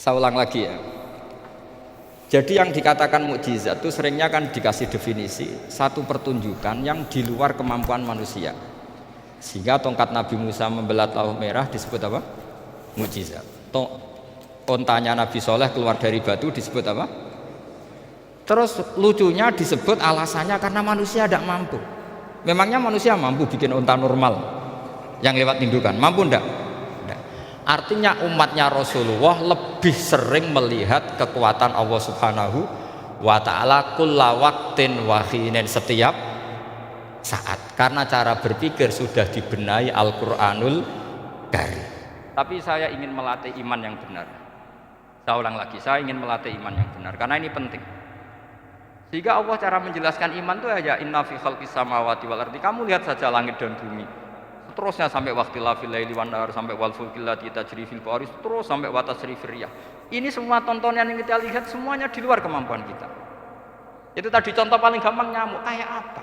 Saya ulang lagi ya. Jadi yang dikatakan mukjizat itu seringnya kan dikasih definisi satu pertunjukan yang di luar kemampuan manusia. Sehingga tongkat Nabi Musa membelah Laut Merah disebut apa? Mukjizat. Ontanya Nabi Soleh keluar dari batu disebut apa? Terus lucunya disebut alasannya karena manusia tidak mampu. Memangnya manusia mampu bikin onta normal yang lewat indukan? Mampu enggak? Artinya umatnya Rasulullah lebih sering melihat kekuatan Allah Subhanahu wa ta'ala kulla waqtin wa hinin, setiap saat, karena cara berpikir sudah dibenahi Al-Qur'anul Karim. Tapi saya ingin melatih iman yang benar. Saya ulang lagi, saya ingin melatih iman yang benar karena ini penting. Sehingga Allah cara menjelaskan iman itu aja inna fi khalqis samawati wal ardi. Kamu lihat saja langit dan bumi. Terusnya sampai waqtilafil laili wan nahar, sampai wal fulkil lati tajri fil bahri, terus sampai wa tasrifir riyah. Ini semua tontonan yang kita lihat semuanya di luar kemampuan kita. Itu tadi contoh paling gampang, nyamuk kayak apa?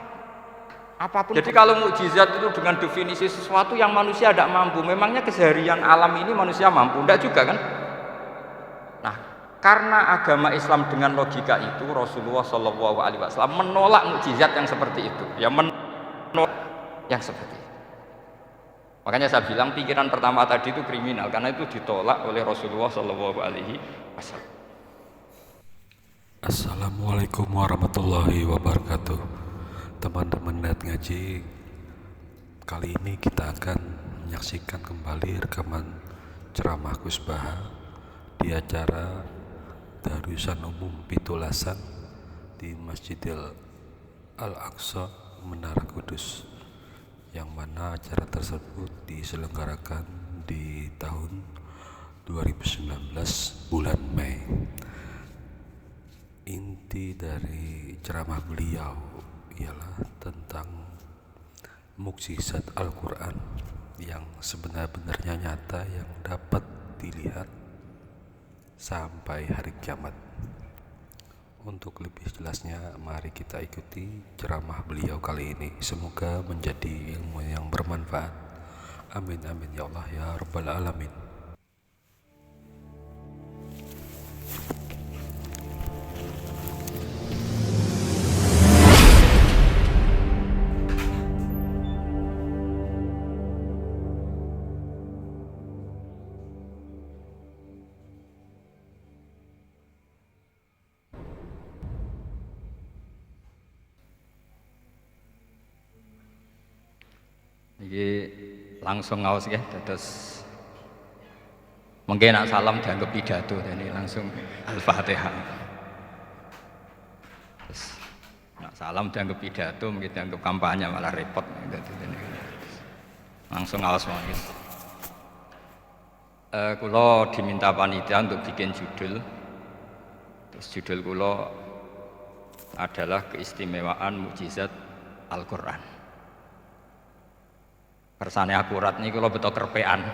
Apapun. Jadi kalau mukjizat itu dengan definisi sesuatu yang manusia tidak mampu, memangnya keseharian alam ini manusia mampu? Tidak juga kan? Nah, karena agama Islam dengan logika itu, Rasulullah SAW menolak mukjizat yang seperti itu. Ya, menolak yang seperti itu. Makanya saya bilang pikiran pertama tadi itu kriminal karena itu ditolak oleh Rasulullah SAW. Assalamualaikum warahmatullahi wabarakatuh. Teman-teman Niat Ngaji, kali ini kita akan menyaksikan kembali rekaman ceramah Gus Baha di acara Darusan Umum Pitulasan di Masjidil Al-Aqsa Menara Kudus, yang mana acara tersebut diselenggarakan di tahun 2019 bulan Mei. Inti dari ceramah beliau ialah tentang mukjizat Al-Quran yang sebenar-benarnya nyata, yang dapat dilihat sampai hari kiamat. Untuk lebih jelasnya, mari kita ikuti ceramah beliau kali ini. Semoga menjadi ilmu yang bermanfaat. Amin amin ya Allah ya Rabbal Alamin. Iki langsung ngaos ya, terus mungkin nak salam dianggap pidato, jadi langsung Al-Fatihah. Terus nak salam dianggap pidato, mungkin dianggap kampanye malah repot. Langsung ngaos mungkin. Kulo diminta panitia untuk bikin judul. Terus judul kulo adalah keistimewaan mukjizat Al-Quran. Kersane akurat nih kalau betul kerpean,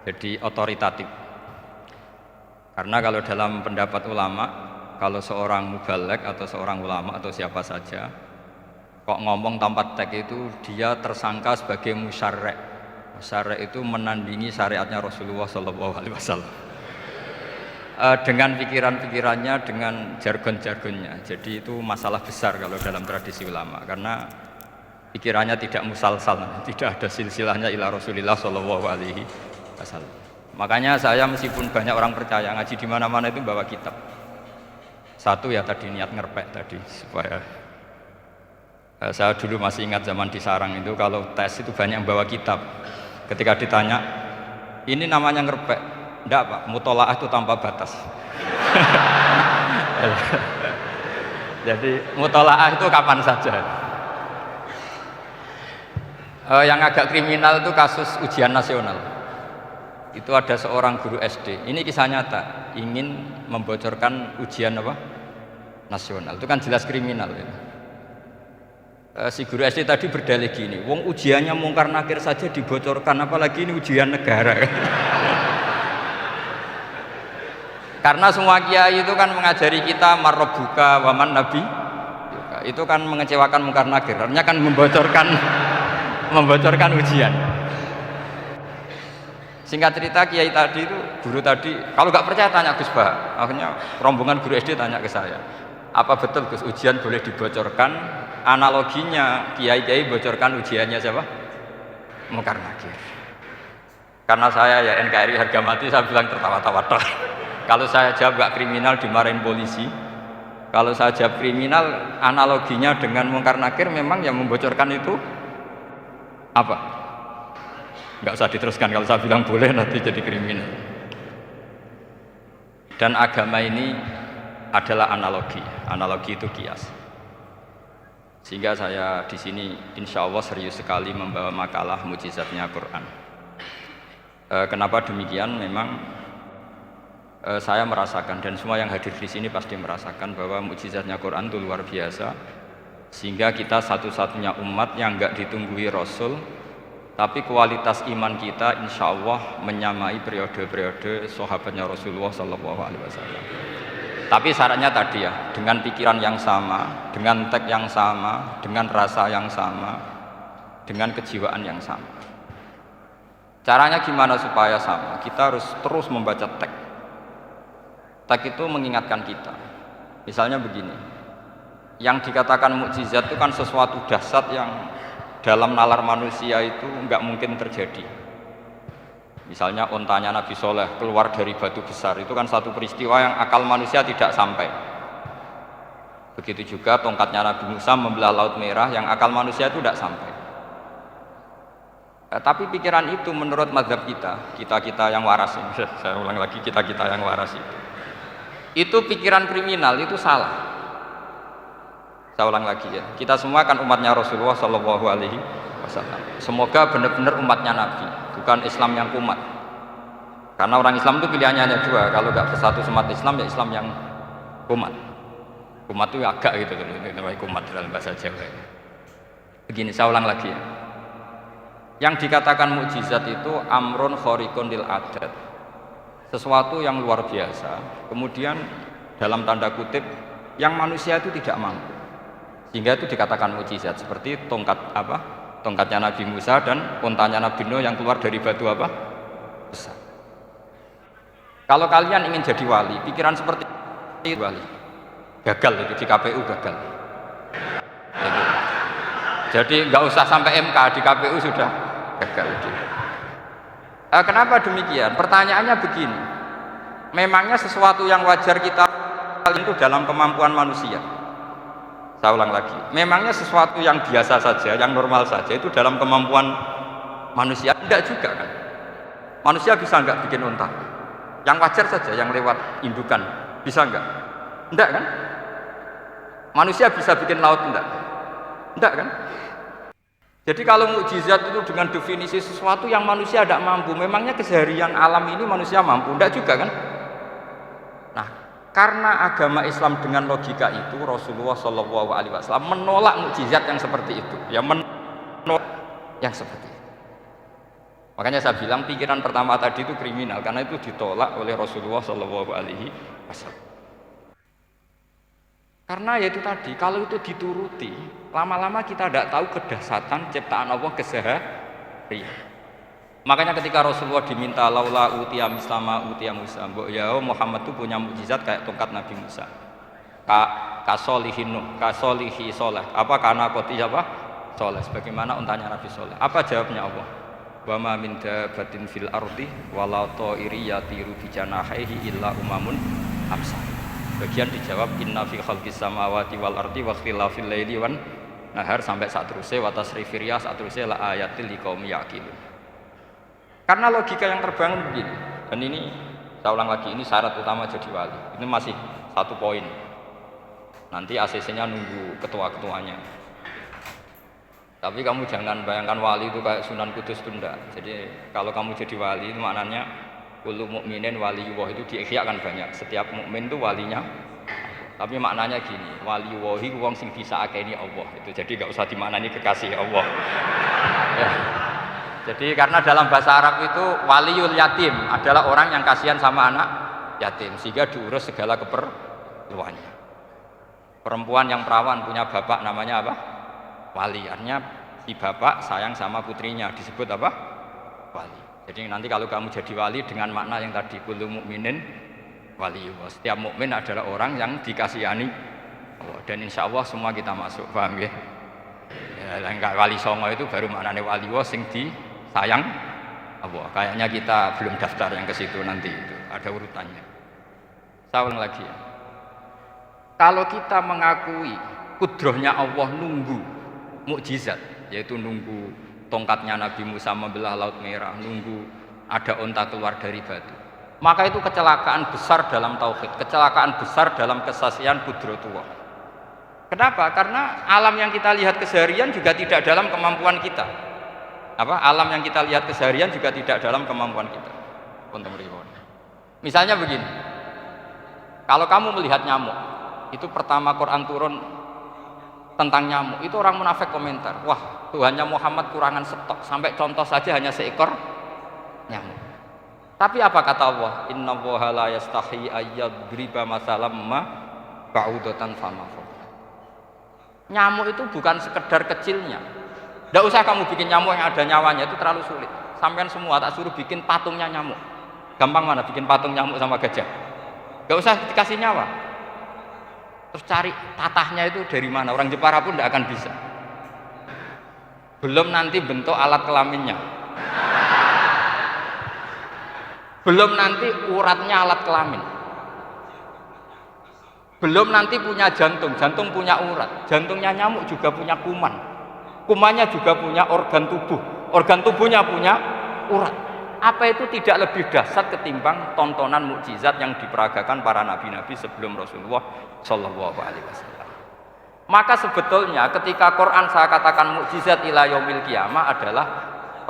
jadi otoritatif. Karena kalau dalam pendapat ulama, kalau seorang mubalek atau seorang ulama atau siapa saja kok ngomong tanpa teks itu, dia tersangka sebagai musyarek. Musyarek itu menandingi syariatnya Rasulullah SAW. Dengan pikiran-pikirannya, dengan jargon-jargonnya. Jadi itu masalah besar kalau dalam tradisi ulama, karena pikirannya tidak musalsal, tidak ada silsilahnya ila Rasulillah SAW. Makanya saya meskipun banyak orang percaya ngaji di mana-mana itu bawa kitab. Satu ya tadi niat ngerpek tadi, supaya saya dulu masih ingat zaman di sarang itu kalau tes itu banyak yang bawa kitab. Ketika ditanya, ini namanya ngerpek? Enggak Pak, mutolaah itu tanpa batas. Jadi mutolaah itu kapan saja. Yang agak kriminal itu kasus ujian nasional. Itu ada seorang guru SD, ini kisah nyata, ingin membocorkan ujian apa? Nasional. Itu kan jelas kriminal ya. Si guru SD tadi berdalih gini, wong ujiannya mungkar nakir saja dibocorkan, apalagi ini ujian negara. Karena semua kiai itu kan mengajari kita marrobuka waman nabi, itu kan mengecewakan mungkar nakir, artinya kan membocorkan ujian. Singkat cerita kiai tadi itu, guru tadi, kalau nggak percaya tanya Gus Bah. Akhirnya rombongan guru SD tanya ke saya, apa betul Gus ujian boleh dibocorkan? Analoginya kiai-kiai bocorkan ujiannya siapa? Munkar Nakir. Karena saya ya NKRI harga mati, saya bilang tertawa-tawa toh. Kalau saya jawab nggak kriminal dimarahin polisi. Kalau saya jawab kriminal, analoginya dengan Munkar Nakir memang yang membocorkan itu apa? Nggak usah diteruskan, kalau saya bilang boleh nanti jadi kriminal. Dan agama ini adalah analogi itu kias. Sehingga saya di sini insya Allah serius sekali membawa makalah mukjizatnya Quran. Kenapa demikian? Memang saya merasakan dan semua yang hadir di sini pasti merasakan bahwa mukjizatnya Quran itu luar biasa. Sehingga kita satu-satunya umat yang nggak ditunggui Rasul, tapi kualitas iman kita insya Allah menyamai periode-periode sahabatnya Rasulullah SAW. Tapi syaratnya tadi ya, dengan pikiran yang sama, dengan teks yang sama, dengan rasa yang sama, dengan kejiwaan yang sama. Caranya gimana supaya sama? Kita harus terus membaca teks. Teks itu mengingatkan kita. Misalnya begini, yang dikatakan mukjizat itu kan sesuatu dahsyat yang dalam nalar manusia itu nggak mungkin terjadi. Misalnya ontanya Nabi Soleh keluar dari batu besar, itu kan satu peristiwa yang akal manusia tidak sampai. Begitu juga tongkatnya Nabi Musa membelah Laut Merah, yang akal manusia itu tidak sampai. Tapi pikiran itu menurut mazhab kita yang waras ini, saya ulang lagi, kita yang waras itu pikiran kriminal, itu salah. Saya ulang lagi ya, kita semua kan umatnya Rasulullah SAW. Semoga benar-benar umatnya Nabi, bukan Islam yang kumat. Karena orang Islam itu pilihannya hanya dua, kalau nggak bersatu semat Islam ya Islam yang kumat. Kumat itu agak gitu, namanya kumat dalam bahasa Jawa. Begini, saya ulang lagi ya. Yang dikatakan mukjizat itu amrun khariqun lil adat, sesuatu yang luar biasa. Kemudian dalam tanda kutip yang manusia itu tidak mampu. Sehingga itu dikatakan mukjizat, seperti tongkatnya Nabi Musa dan untanya Nabi Nuh yang keluar dari batu besar. Kalau kalian ingin jadi wali, pikiran seperti itu wali gagal, itu di KPU gagal. Jadi nggak usah sampai MK, di KPU sudah gagal. Kenapa demikian? Pertanyaannya begini, memangnya sesuatu yang wajar kita itu dalam kemampuan manusia? Saya ulang lagi, memangnya sesuatu yang biasa saja, yang normal saja itu dalam kemampuan manusia? Enggak juga kan? Manusia bisa enggak bikin unta? Yang wajar saja, yang lewat indukan, bisa enggak? Enggak kan? Manusia bisa bikin laut enggak? Enggak kan? Jadi kalau mukjizat itu dengan definisi sesuatu yang manusia tidak mampu, memangnya keseharian alam ini manusia mampu? Enggak juga kan? Nah, karena agama Islam dengan logika itu, Rasulullah SAW menolak mukjizat yang seperti itu, ya menolak yang seperti itu. Makanya saya bilang pikiran pertama tadi itu kriminal, karena itu ditolak oleh Rasulullah SAW. Karena ya itu tadi, kalau itu dituruti, lama-lama kita tidak tahu kedahsyatan ciptaan Allah keseharian. Makanya ketika Rasulullah diminta laula utiya mislama utiya Musa, ya Muhammad itu punya mukjizat kayak tongkat Nabi Musa. Kasolihin Nuh, kasolihi Soleh. Apa karena koti apa? Soleh. Sebagaimana untanya Nabi Soleh. Apa jawabnya Allah? Wa ma min dabatin fil ardi wala ta'iri yatiru bi janahihi illa umamun amsal. Bagian dijawab inna fi khalqis samawati wal ardi wa ikhtilafil laili wan nahar sampai saat terusnya wa tasrifir riyah saat terusnya la ayatil liqaumi yaqilun. Karena logika yang terbangun begini, dan ini saya ulang lagi, ini syarat utama jadi wali. Ini masih satu poin. Nanti ACC-nya nunggu ketua-ketuanya. Tapi kamu jangan bayangkan wali itu kayak Sunan Kudus tunda. Jadi kalau kamu jadi wali itu maknanya kullu mukminin waliyullah itu diikhyakan banyak. Setiap mukmin itu walinya. Tapi maknanya gini, waliyullahi wong sing disaakeni Allah. Itu jadi enggak usah dimaknani kekasih Allah. Ya. Jadi karena dalam bahasa Arab itu waliyul yatim adalah orang yang kasihan sama anak yatim sehingga diurus segala keperluannya. Perempuan yang perawan punya bapak namanya apa? Wali. Artinya si bapak sayang sama putrinya disebut apa? Wali. Jadi nanti kalau kamu jadi wali dengan makna yang tadi kullu mukminin waliyullah. Setiap mukmin adalah orang yang dikasihani Allah, dan insya Allah semua kita masuk, paham ya? Ya, enggak wali songo itu baru maknanya waliyullah sing disayang Allah. Kayaknya kita belum daftar yang ke situ, nanti itu ada urutannya. Saya ulang lagi ya. Kalau kita mengakui kudrohnya Allah nunggu mukjizat, yaitu nunggu tongkatnya Nabi Musa membelah Laut Merah, nunggu ada onta keluar dari batu, maka itu kecelakaan besar dalam tauhid, kecelakaan besar dalam kesaksian kudratullah. Kenapa? Karena alam yang kita lihat keseharian juga tidak dalam kemampuan kita. Alam yang kita lihat keseharian juga tidak dalam kemampuan kita. Misalnya begini, kalau kamu melihat nyamuk, itu pertama Quran turun tentang nyamuk, itu orang munafik komentar, wah Tuhannya Muhammad kurangan stok, sampai contoh saja hanya seekor nyamuk. Tapi apa kata Allah? Innallaha la yastahi ayyadriba masalam ma ba'udatan fama fawqa. Nyamuk itu bukan sekedar kecilnya. Tidak usah kamu bikin nyamuk yang ada nyawanya, itu terlalu sulit. Sampean semua tak suruh bikin patungnya nyamuk. Gampang mana bikin patung nyamuk sama gajah? Gak usah dikasih nyawa. Terus cari tatahnya itu dari mana, orang Jepara pun tidak akan bisa. Belum nanti bentuk alat kelaminnya, belum nanti uratnya alat kelamin, belum nanti punya jantung, jantung punya urat, jantungnya nyamuk juga punya kuman, kumannya juga punya organ tubuh, organ tubuhnya punya urat. Apa itu tidak lebih dahsyat ketimbang tontonan mukjizat yang diperagakan para nabi-nabi sebelum Rasulullah Shallallahu Alaihi Wasallam? Maka sebetulnya ketika Quran saya katakan mukjizat ila yaumil qiyamah adalah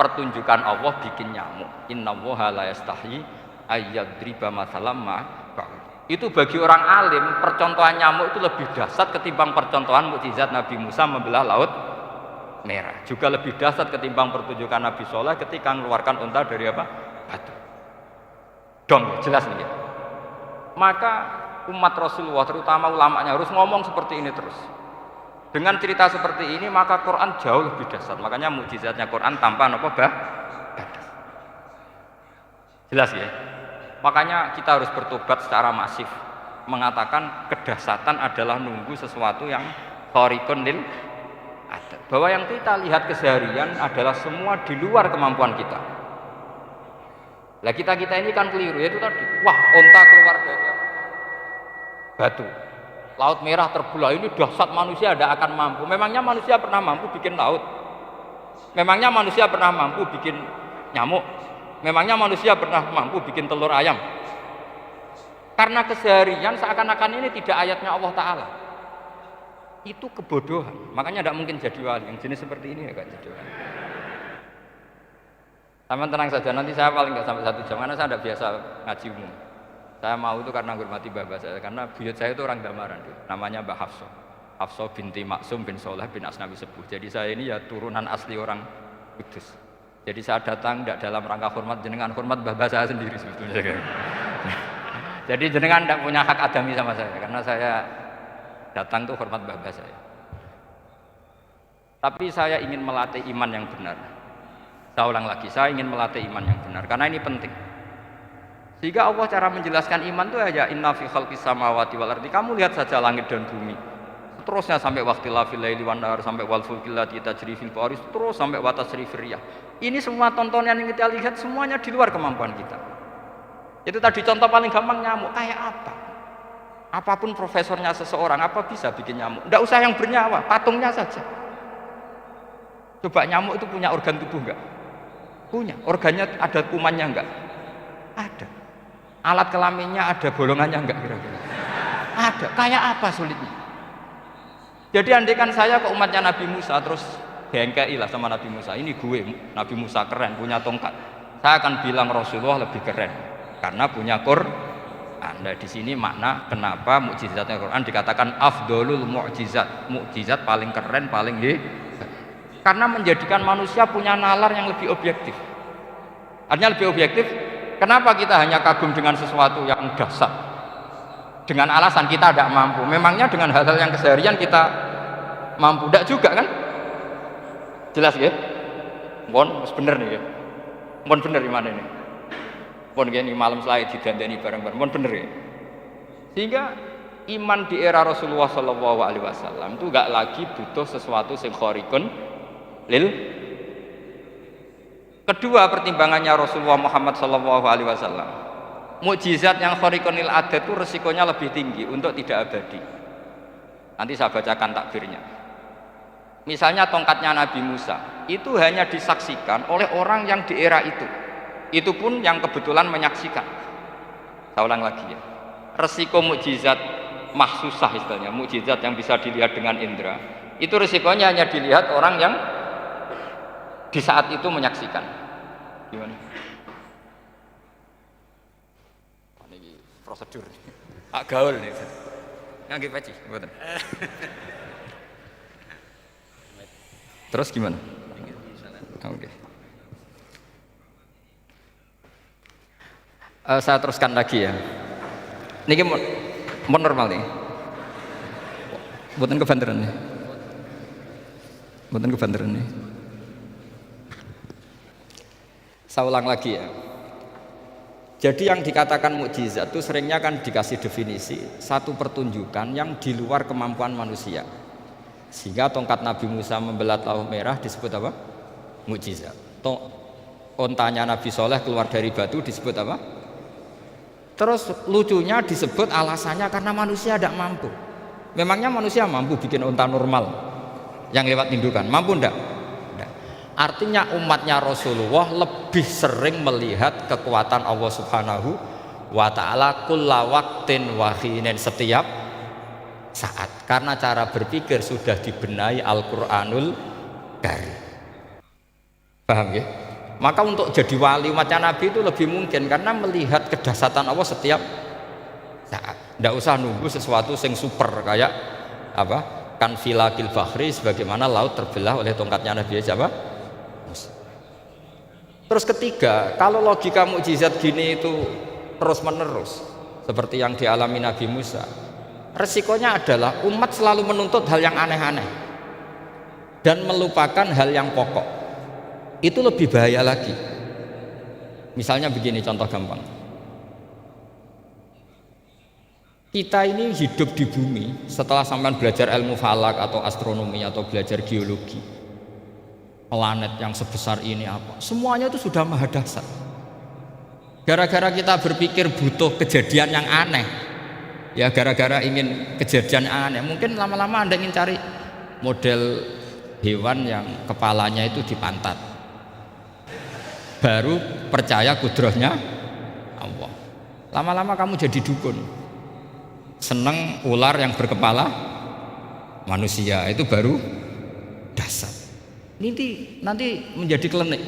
pertunjukan Allah bikin nyamuk. Innallaha la yastahi ayyadriba masalam ma ba'ud. Itu bagi orang alim percontohan nyamuk itu lebih dahsyat ketimbang percontohan mukjizat Nabi Musa membelah Laut Merah. Juga lebih dahsyat ketimbang pertunjukan Nabi Soleh ketika mengeluarkan unta dari batu. Dong, jelas nih ya. Maka umat Rasulullah terutama ulamanya harus ngomong seperti ini terus. Dengan cerita seperti ini maka Quran jauh lebih dahsyat. Makanya mukjizatnya Quran tanpa batas. Jelas ya. Makanya kita harus bertobat secara masif, mengatakan kedahsyatan adalah nunggu sesuatu yang khariqun lil adat. Bahwa yang kita lihat keseharian adalah semua di luar kemampuan kita. Lah kita ini kan keliru, yaitu tadi, wah onta keluar dari batu, Laut Merah terbelah, ini dahsyat, manusia tidak akan mampu. Memangnya manusia pernah mampu bikin laut? Memangnya manusia pernah mampu bikin nyamuk? Memangnya manusia pernah mampu bikin telur ayam? Karena keseharian seakan-akan ini tidak ayatnya Allah Ta'ala. Itu kebodohan. Makanya tidak mungkin jadi wali. Yang jenis seperti ini ya gak jadi wali. Sama tenang saja, nanti saya paling nggak sampai 1 jam karena saya tidak biasa ngaji umum. Saya mau itu karena menghormati bapak saya, karena buyut saya itu orang Damaran, namanya Mbak Hafsah. Hafsah binti Maksum bin Soleh bin Asnawi Sepuh. Jadi saya ini ya turunan asli orang Kudus. Jadi saya datang tidak dalam rangka hormat jenengan, hormat bapak saya sendiri sebetulnya. Jadi jenengan tidak punya hak adami sama saya, karena saya datang tuh hormat bapak saya. Tapi saya ingin melatih iman yang benar. Saya ulang lagi, saya ingin melatih iman yang benar, karena ini penting. Sehingga Allah cara menjelaskan iman itu aja inna fi khalqis samawati wal ardi. Kamu lihat saja langit dan bumi. Seterusnya sampai waqtilafil laili wan nahar, sampai wal fulkil lati tajri fil bahri, terus sampai wa tasrifir riyah. Ini semua tontonan yang kita lihat semuanya di luar kemampuan kita. Itu tadi contoh paling gampang, nyamuk kayak apa? Apapun profesornya seseorang, apa bisa bikin nyamuk? Tidak usah yang bernyawa, patungnya saja. Coba nyamuk itu punya organ tubuh enggak? Punya. Organnya ada kumannya enggak? Ada. Alat kelaminnya ada bolongannya enggak kira-kira? Ada. Kayak apa sulitnya? Jadi andaikan saya ke umatnya Nabi Musa terus bengkei lah sama Nabi Musa, ini gue Nabi Musa keren punya tongkat, saya akan bilang Rasulullah lebih keren karena punya Quran. Nah di sini makna kenapa mukjizatnya Quran dikatakan afdolul mukjizat, mukjizat paling keren, paling hebat, karena menjadikan manusia punya nalar yang lebih objektif. Artinya lebih objektif. Kenapa kita hanya kagum dengan sesuatu yang dahsyat dengan alasan kita tidak mampu? Memangnya dengan hal-hal yang keseharian kita mampu? Tidak juga kan? Jelas ya? Bon, bener nih ya. Mohon bener gimana ini? Mohon gini malam selai didandani bareng-bareng. Mohon bener ya. Sehingga iman di era Rasulullah Shallallahu Alaihi Wasallam itu gak lagi butuh sesuatu yang khariqun lil. Kedua pertimbangannya Rasulullah Muhammad Shallallahu Alaihi Wasallam, mukjizat yang khariqun lil adat itu resikonya lebih tinggi untuk tidak abadi. Nanti saya bacakan takbirnya. Misalnya tongkatnya Nabi Musa itu hanya disaksikan oleh orang yang di era itu pun yang kebetulan menyaksikan. Saya ulang lagi ya, resiko mukjizat mahsusah istilahnya, mukjizat yang bisa dilihat dengan indera, itu resikonya hanya dilihat orang yang di saat itu menyaksikan. Gimana? Ini prosedur agak gaul nih. Nggak peci, betul. Terus gimana? Oke. Saya teruskan lagi ya. Ini mau normal nih. Buatan kebanteran nih. Buatan kebanteran nih. Saya ulang lagi ya. Jadi yang dikatakan mukjizat itu seringnya kan dikasih definisi satu pertunjukan yang di luar kemampuan manusia. Sehingga tongkat Nabi Musa membelah Laut Merah disebut apa? Mukjizat. Ontanya Nabi Soleh keluar dari batu disebut apa? Terus lucunya disebut alasannya karena manusia tidak mampu. Memangnya manusia mampu bikin onta normal yang lewat indukan? Mampu enggak? Artinya umatnya Rasulullah lebih sering melihat kekuatan Allah Subhanahu wa ta'ala kulla waqtin wa hinin, setiap saat, karena cara berpikir sudah dibenahi Al-Qur'anul Karim. Paham ya? Maka untuk jadi wali umatnya Nabi itu lebih mungkin karena melihat kedahsyatan Allah setiap saat. Tidak usah nunggu sesuatu yang super kayak apa? Kan filakil bahri, sebagaimana laut terbelah oleh tongkatnya Nabi siapa? Terus ketiga, kalau logika mukjizat gini itu terus menerus seperti yang dialami Nabi Musa, resikonya adalah umat selalu menuntut hal yang aneh-aneh dan melupakan hal yang pokok. Itu lebih bahaya lagi. Misalnya begini, contoh gampang. Kita ini hidup di bumi setelah sampean belajar ilmu falak atau astronomi atau belajar geologi, planet yang sebesar ini apa, semuanya itu sudah maha dahsyat. Gara-gara kita berpikir butuh kejadian yang aneh, ya gara-gara ingin kejadian yang aneh, mungkin lama-lama Anda ingin cari model hewan yang kepalanya itu di pantat, baru percaya kudrahnya Allah. Lama-lama kamu jadi dukun, seneng ular yang berkepala manusia, itu baru dahsyat. Nanti menjadi klinik.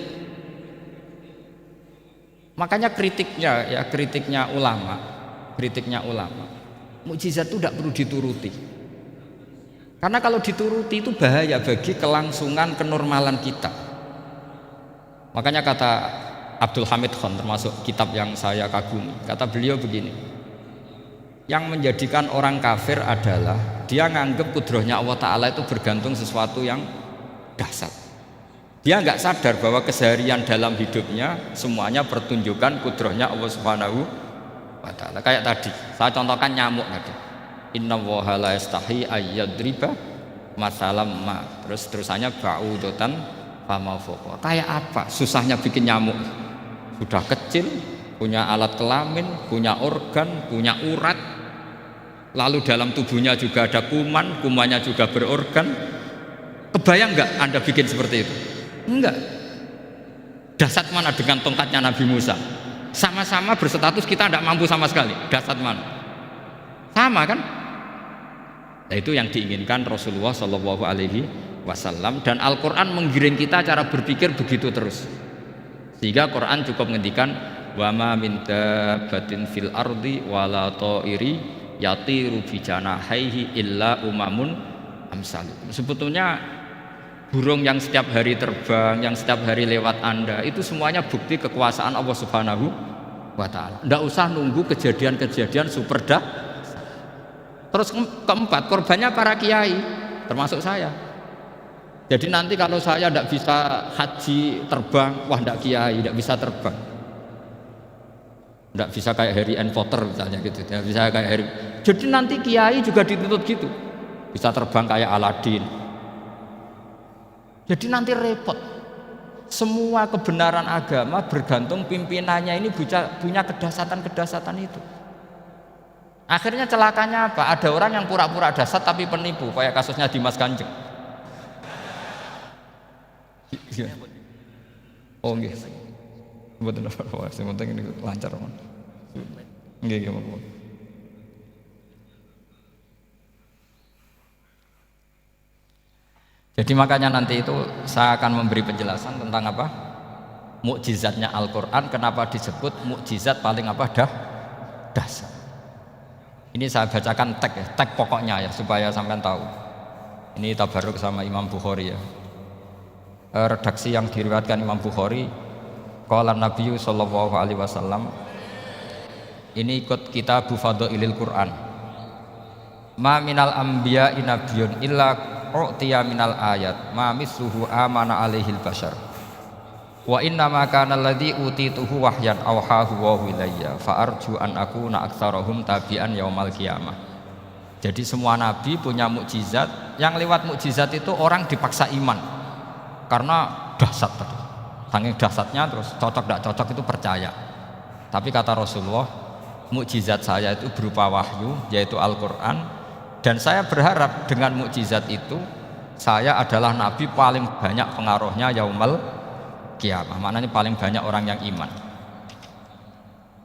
Makanya kritiknya ulama, mukjizat itu tidak perlu dituruti. Karena kalau dituruti itu bahaya bagi kelangsungan kenormalan kita. Makanya kata Abdul Hamid Khan, termasuk kitab yang saya kagumi, kata beliau begini, yang menjadikan orang kafir adalah dia nganggep kudrahnya Allah Ta'ala itu bergantung sesuatu yang dahsyat. Dia nggak sadar bahwa keseharian dalam hidupnya semuanya pertunjukan kudrahnya Allah Subhanahu wa ta'ala. Kayak tadi, saya contohkan nyamuk tadi. Inna woha la yastahi ayyadriba masalam ma. Terusannya ba'udotan fama foko. Kayak apa susahnya bikin nyamuk? Sudah kecil, punya alat kelamin, punya organ, punya urat, lalu dalam tubuhnya juga ada kuman, kumannya juga berorgan. Kebayang nggak Anda bikin seperti itu? Enggak. Dahsyat mana dengan tongkatnya Nabi Musa? Sama-sama berstatus kita tidak mampu sama sekali. Dahsyat mana? Sama kan? Nah, itu yang diinginkan Rasulullah Shallallahu Alaihi Wasallam, dan Al-Quran menggiring kita cara berpikir begitu terus. Sehingga Quran cukup menghentikan wa ma min dabbatin fil ardi wala ta'iri yatiru bi janahaihi illa umamun amsalukum. Sebetulnya burung yang setiap hari terbang, yang setiap hari lewat Anda, itu semuanya bukti kekuasaan Allah Subhanahu wa ta'ala. Tidak usah nunggu kejadian-kejadian super dah. Terus keempat, korbannya para kiai, termasuk saya. Jadi nanti kalau saya tidak bisa haji terbang, wah tidak kiai, tidak bisa terbang. Tidak bisa kayak Harry and Potter misalnya gitu, tidak bisa kayak Harry. Jadi nanti kiai juga dituntut gitu, bisa terbang kayak Aladin. Jadi nanti repot. Semua kebenaran agama bergantung pimpinannya ini punya kedasatan-kedasatan itu. Akhirnya celakanya apa? Ada orang yang pura-pura dasar tapi penipu, kayak kasusnya Dimas Kanjeng. Oh nggih. Mboten apa-apa, sing penting ini lancar mon. Nggih nggih monggo. Jadi makanya nanti itu saya akan memberi penjelasan tentang apa? Mukjizatnya Al-Qur'an, kenapa disebut mukjizat paling apa? Dasar. Ini saya bacakan tag pokoknya ya supaya sampean tahu. Ini tabaruk sama Imam Bukhari ya. Redaksi yang diriwayatkan Imam Bukhari, qala Nabi sallallahu alaihi wasallam, ini ikut kitab Fadhailil Quran, ma minal anbiya'i nabiyyun illa u'tiya minal ayat ma misluhu amana alaihil bashar wa inna ma kana alladhi utituhu wahyan awhahu wa ilayya fa arju an akuna aktsarahum tabi'an yaumal qiyamah. Jadi semua nabi punya mukjizat, yang lewat mukjizat itu orang dipaksa iman karena dahsyat tadi, saking dahsyatnya terus cocok tidak cocok itu percaya. Tapi kata Rasulullah, mukjizat saya itu berupa wahyu yaitu Al-Quran, dan saya berharap dengan mukjizat itu saya adalah nabi paling banyak pengaruhnya yaumal qiyamah, maknanya paling banyak orang yang iman.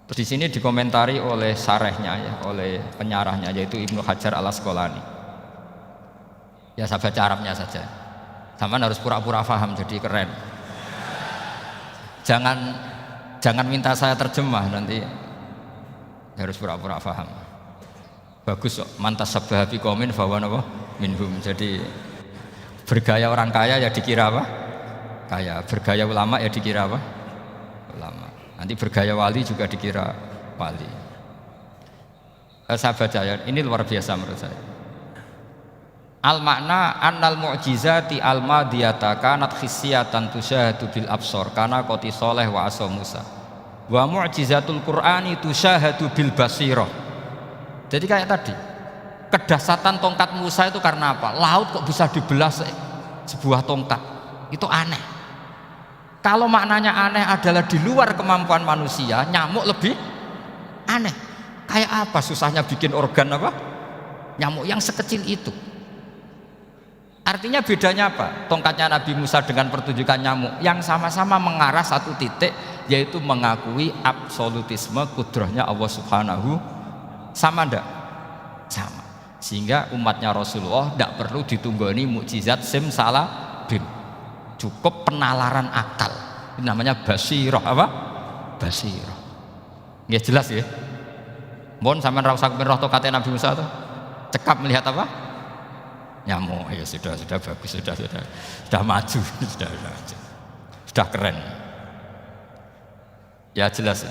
Terus di sini dikomentari oleh syarehnya ya, oleh penyarahnya yaitu Ibnu Hajar Al-Asqalani. Ya saya baca Arabnya saja. Sama harus pura-pura paham jadi keren. Jangan minta saya terjemah, nanti harus pura-pura paham. Bagus kok, mantas sabah bi qaumin fa huwa minhum. Jadi bergaya orang kaya ya dikira apa? Kaya. Bergaya ulama ya dikira apa? Ulama. Nanti bergaya wali juga dikira wali. Saya baca ya, ini luar biasa menurut saya. Al makna annal mu'jizati al madiyata kanat khissiyatan tusyahadu bil absor kana qoti soleh wa asa Musa wa mu'jizatul Qur'ani tusyahadu bil basirah. Jadi kayak tadi, kedahsyatan tongkat Musa itu karena apa? Laut kok bisa dibelah sebuah tongkat, itu aneh. Kalau maknanya aneh adalah di luar kemampuan manusia, nyamuk lebih aneh. Kayak apa susahnya bikin organ apa? Nyamuk yang sekecil itu. Artinya bedanya apa? Tongkatnya Nabi Musa dengan pertunjukan nyamuk yang sama-sama mengarah satu titik, yaitu mengakui absolutisme kudrahnya Allah Subhanahu. Sama ndak? Sama. Sehingga umatnya Rasulullah tidak perlu ditunggoni mukjizat simsalabim, cukup penalaran akal. Ini namanya basirah apa? Basirah. Ya jelas ya. Mohon sampean ra usah roh tongkatnya Nabi Musa tuh. Cekap melihat apa? Nyamuk. Ya sudah bagus, sudah maju, sudah keren. Ya jelas.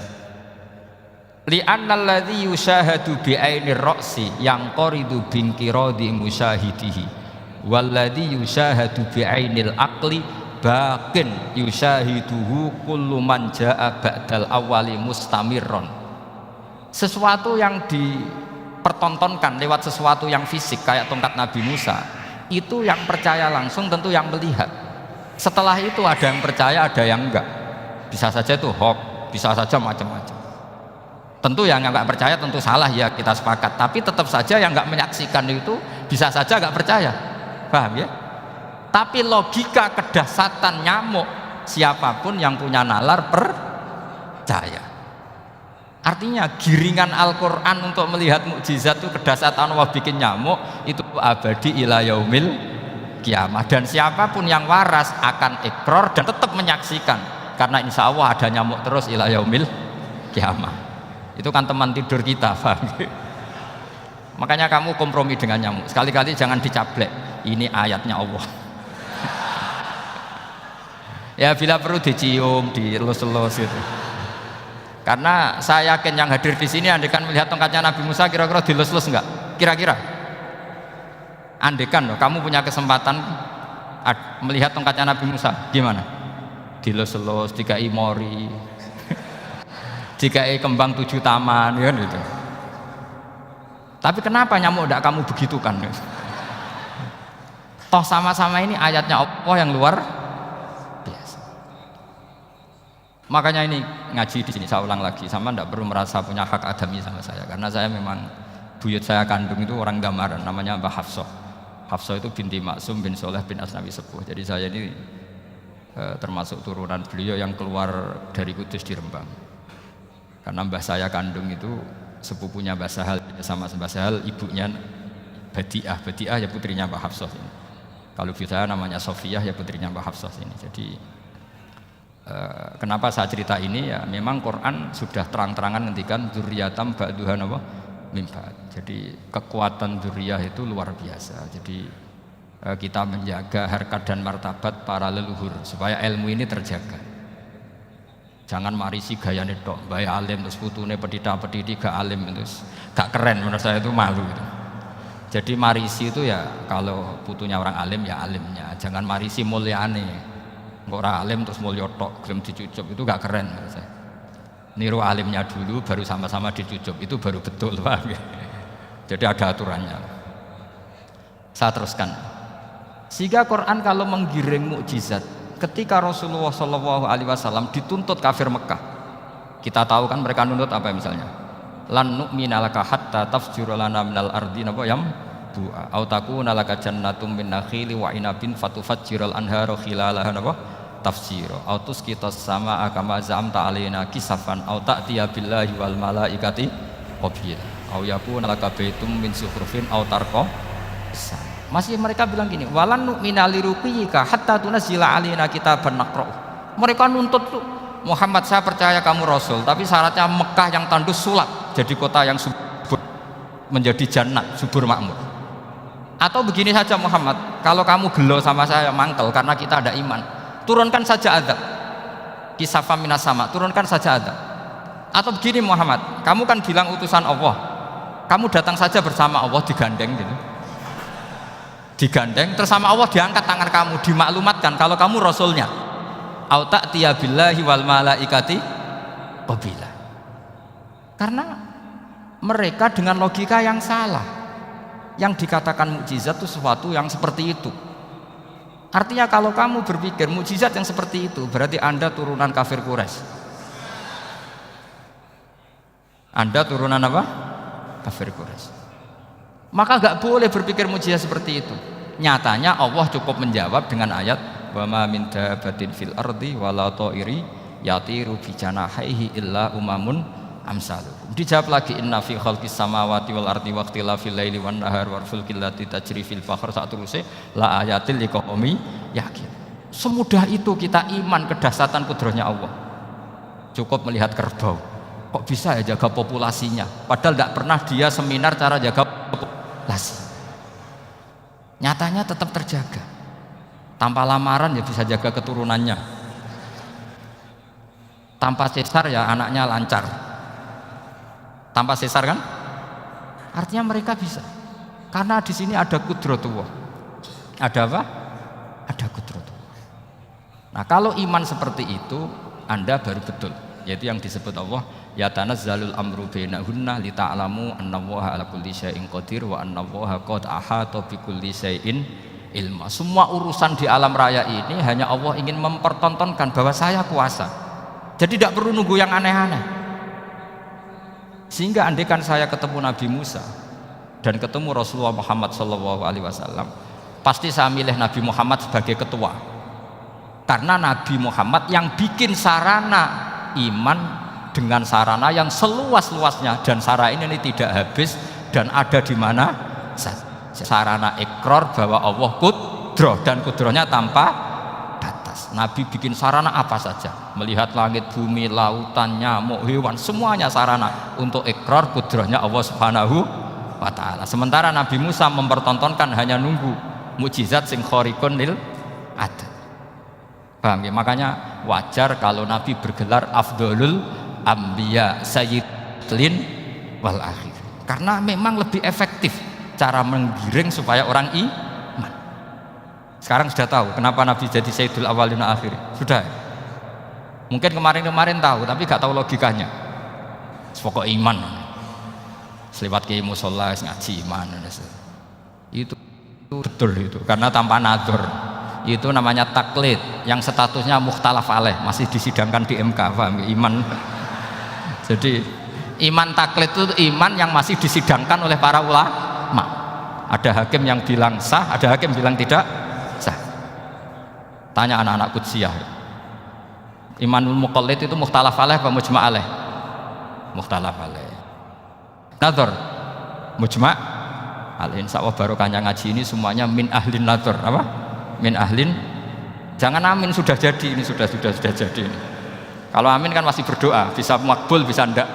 Li'annal ladzi yushahadu bi ainir ra'si yang qaridu binqiradi musyahidihi wal ladzi yushahadu bi ainil aqli baqin yushahiduhu kullu man jaa ba'dal awwali mustamirron. Sesuatu yang dipertontonkan lewat sesuatu yang fisik kayak tongkat Nabi Musa, itu yang percaya langsung tentu yang melihat. Setelah itu ada yang percaya, ada yang enggak. Bisa saja itu hoax, bisa saja macam-macam. Tentu yang enggak percaya tentu salah ya, kita sepakat. Tapi tetap saja yang enggak menyaksikan itu bisa saja enggak percaya. Paham ya? Tapi logika kedahsyatan nyamuk, siapapun yang punya nalar percaya. Artinya giringan Al-Quran untuk melihat mukjizat itu kedahsyatan Allah bikin nyamuk itu abadi ila yaumil kiamah, dan siapapun yang waras akan ikrar dan tetap menyaksikan, karena insya Allah ada nyamuk terus ila yaumil kiamah. Itu kan teman tidur kita, paham? Makanya kamu kompromi dengan nyamuk, sekali-kali jangan dicablek, ini ayatnya Allah. Ya bila perlu dicium, dilus-lus gitu. Karena saya yakin yang hadir di sini andekan melihat tongkatnya Nabi Musa kira-kira dilus-lus enggak? Kira-kira? Andekan loh, kamu punya kesempatan melihat tongkatnya Nabi Musa gimana? Dilus-lus, dikai mori, dikai kembang 7 taman, ya gitu. Tapi kenapa nyamuk tidak kamu begitukan? Toh sama-sama ini ayatnya Allah yang luar biasa. Makanya ini ngaji di sini saya ulang lagi, sama tidak perlu merasa punya hak adami sama saya, karena saya memang buyut saya kandung itu orang Gambaran, namanya Mbah Hafsah. Hafsah itu binti Maksum bin Soleh bin Asnawi Sepuh. Jadi saya ini termasuk turunan beliau yang keluar dari Kudus di Rembang. Karena mbah saya kandung itu sepupunya Mbah Sahal, sama Mbah Sahal ibunya Badiah. Badiah ya putrinya Mbah Hafsah ini. Kalau ibu saya namanya Sofiyah ya putrinya Mbah Hafsah ini. Jadi kenapa saya cerita ini ya memang Quran sudah terang-terangan ngendikan dzurriyatam ba'duhan apa mimba. Jadi kekuatan dzurriyah itu luar biasa. Jadi kita menjaga harkat dan martabat para leluhur supaya ilmu ini terjaga. Jangan marisi gayane tok, bae alim terus putune pedita-pediti gak alim terus gak keren, menurut saya itu malu gitu. Jadi marisi itu ya kalau putunya orang alim ya alimnya, jangan marisi mulyane. Kok ora alim terus mulya tok gelem dicucup itu gak keren menurut saya. Niru alimnya dulu baru sama-sama dicucup itu baru betul, paham ya? Jadi ada aturannya. Saya teruskan. Sehingga Quran kalau menggiring mukjizat, ketika Rasulullah SAW dituntut kafir Mekah, kita tahu kan mereka nuntut apa misalnya? Lan nu'mina laka hatta tafjura lana minal ardi napa yam bu'a au takuna laka jannatum min nakhili wa inabin fatufajjiral anhara khilalaha napa tafsira au tusqitas samaa kama zamta alaina kisafan au ta'tiya billahi wal malaikati qabila au yakuna laka baitum min sukhrufin au tarqa. Masih mereka bilang gini, walan nu'mina liruqiyika hatta tunzila alaina kitaban naqra. Mereka nuntut tuh, Muhammad saya percaya kamu rasul, tapi syaratnya Mekah yang tandus sulap jadi kota yang subur, menjadi jannat subur makmur. Atau begini saja Muhammad, kalau kamu gelo sama saya mangkel karena kita ada iman, turunkan saja azab. Kisafam minas sama, turunkan saja azab. Atau begini Muhammad, kamu kan bilang utusan Allah, kamu datang saja bersama Allah digandeng gitu. Digandeng terus sama Allah diangkat tangan kamu, dimaklumatkan kalau kamu rasulnya. Au ta'tiya billahi wal malaikati qabila. Karena mereka dengan logika yang salah. Yang dikatakan mukjizat itu sesuatu yang seperti itu. Artinya kalau kamu berpikir mukjizat yang seperti itu, berarti Anda turunan kafir Quraisy. Anda turunan apa? Kafir Quraisy. Maka gak boleh berpikir mukjizat seperti itu. Nyatanya Allah cukup menjawab dengan ayat wa ma min dabatin fil ardi wala ta'iri yatiru bi janahihi illa umamun amsalukum. Dijawab lagi inna fi khalqis samawati wal ardi wa ikhtilafil laili wan nahar wal fulkil lati tajri fil bahr saturuse la ayatil liqaumi yakin. Semudah itu kita iman kedahsyatan kudrahnya Allah. Cukup melihat kerbau, kok bisa ya jaga populasinya, padahal tidak pernah dia seminar cara jaga populasi. Nyatanya tetap terjaga. Tanpa lamaran ya bisa jaga keturunannya. Tanpa sesar ya anaknya lancar. Tanpa sesar kan? Artinya mereka bisa. Karena di sini ada qudratullah. Ada apa? Ada qudratullah. Nah, kalau iman seperti itu Anda baru betul. Yaitu yang disebut Allah ya tanazzalul amru bainahunna li ta'lamu annallaha ala kulli syai'in qadir wa annallaha qad ahata bi kulli syai'in ilma. Semua urusan di alam raya ini hanya Allah ingin mempertontonkan bahwa saya kuasa. Jadi tidak perlu nunggu yang aneh-aneh. Sehingga andaikan saya ketemu Nabi Musa dan ketemu Rasulullah Muhammad SAW, pasti saya milih Nabi Muhammad sebagai ketua. Karena Nabi Muhammad yang bikin sarana iman dengan sarana yang seluas-luasnya, dan sarana ini tidak habis dan ada di mana sarana ikrar bahwa Allah kudroh dan kudrohnya tanpa batas. Nabi bikin sarana apa saja, melihat langit, bumi, lautan, nyamuk, hewan, semuanya sarana untuk ikrar kudrohnya Allah Subhanahu wa ta'ala. Sementara Nabi Musa mempertontonkan hanya nunggu mukjizat sing khariqun lil adat. Paham ya? Makanya wajar kalau Nabi bergelar afdolul ambiya sayyidlin wal akhir, karena memang lebih efektif cara menggiring supaya orang iman. Sekarang sudah tahu kenapa Nabi jadi Sayyidul Awwalin wal Akhirin. Sudah. Mungkin kemarin tahu, tapi gak tahu logikanya. Pokok iman. Selewat ke musola ngaji iman. Itu betul itu, karena tanpa nadzur. Itu namanya taklid yang statusnya mukhtalaf alaih, masih disidangkan di MK, paham? Iman. Jadi iman taklid itu iman yang masih disidangkan oleh para ulama. Ada hakim yang bilang sah, ada hakim bilang tidak sah. Tanya anak-anak Qudsiyah. Imanul muqallid itu mukhtalaf alaih apa mujma' alaih? Mukhtalaf alaih. Nadzur mujma' alaih. Insyaallah barokahnya ngaji ini semuanya min ahlin nadzur, apa? Min ahlin. Jangan amin sudah jadi, ini sudah jadi ini. Kalau amin kan masih berdoa, bisa makbul bisa enggak.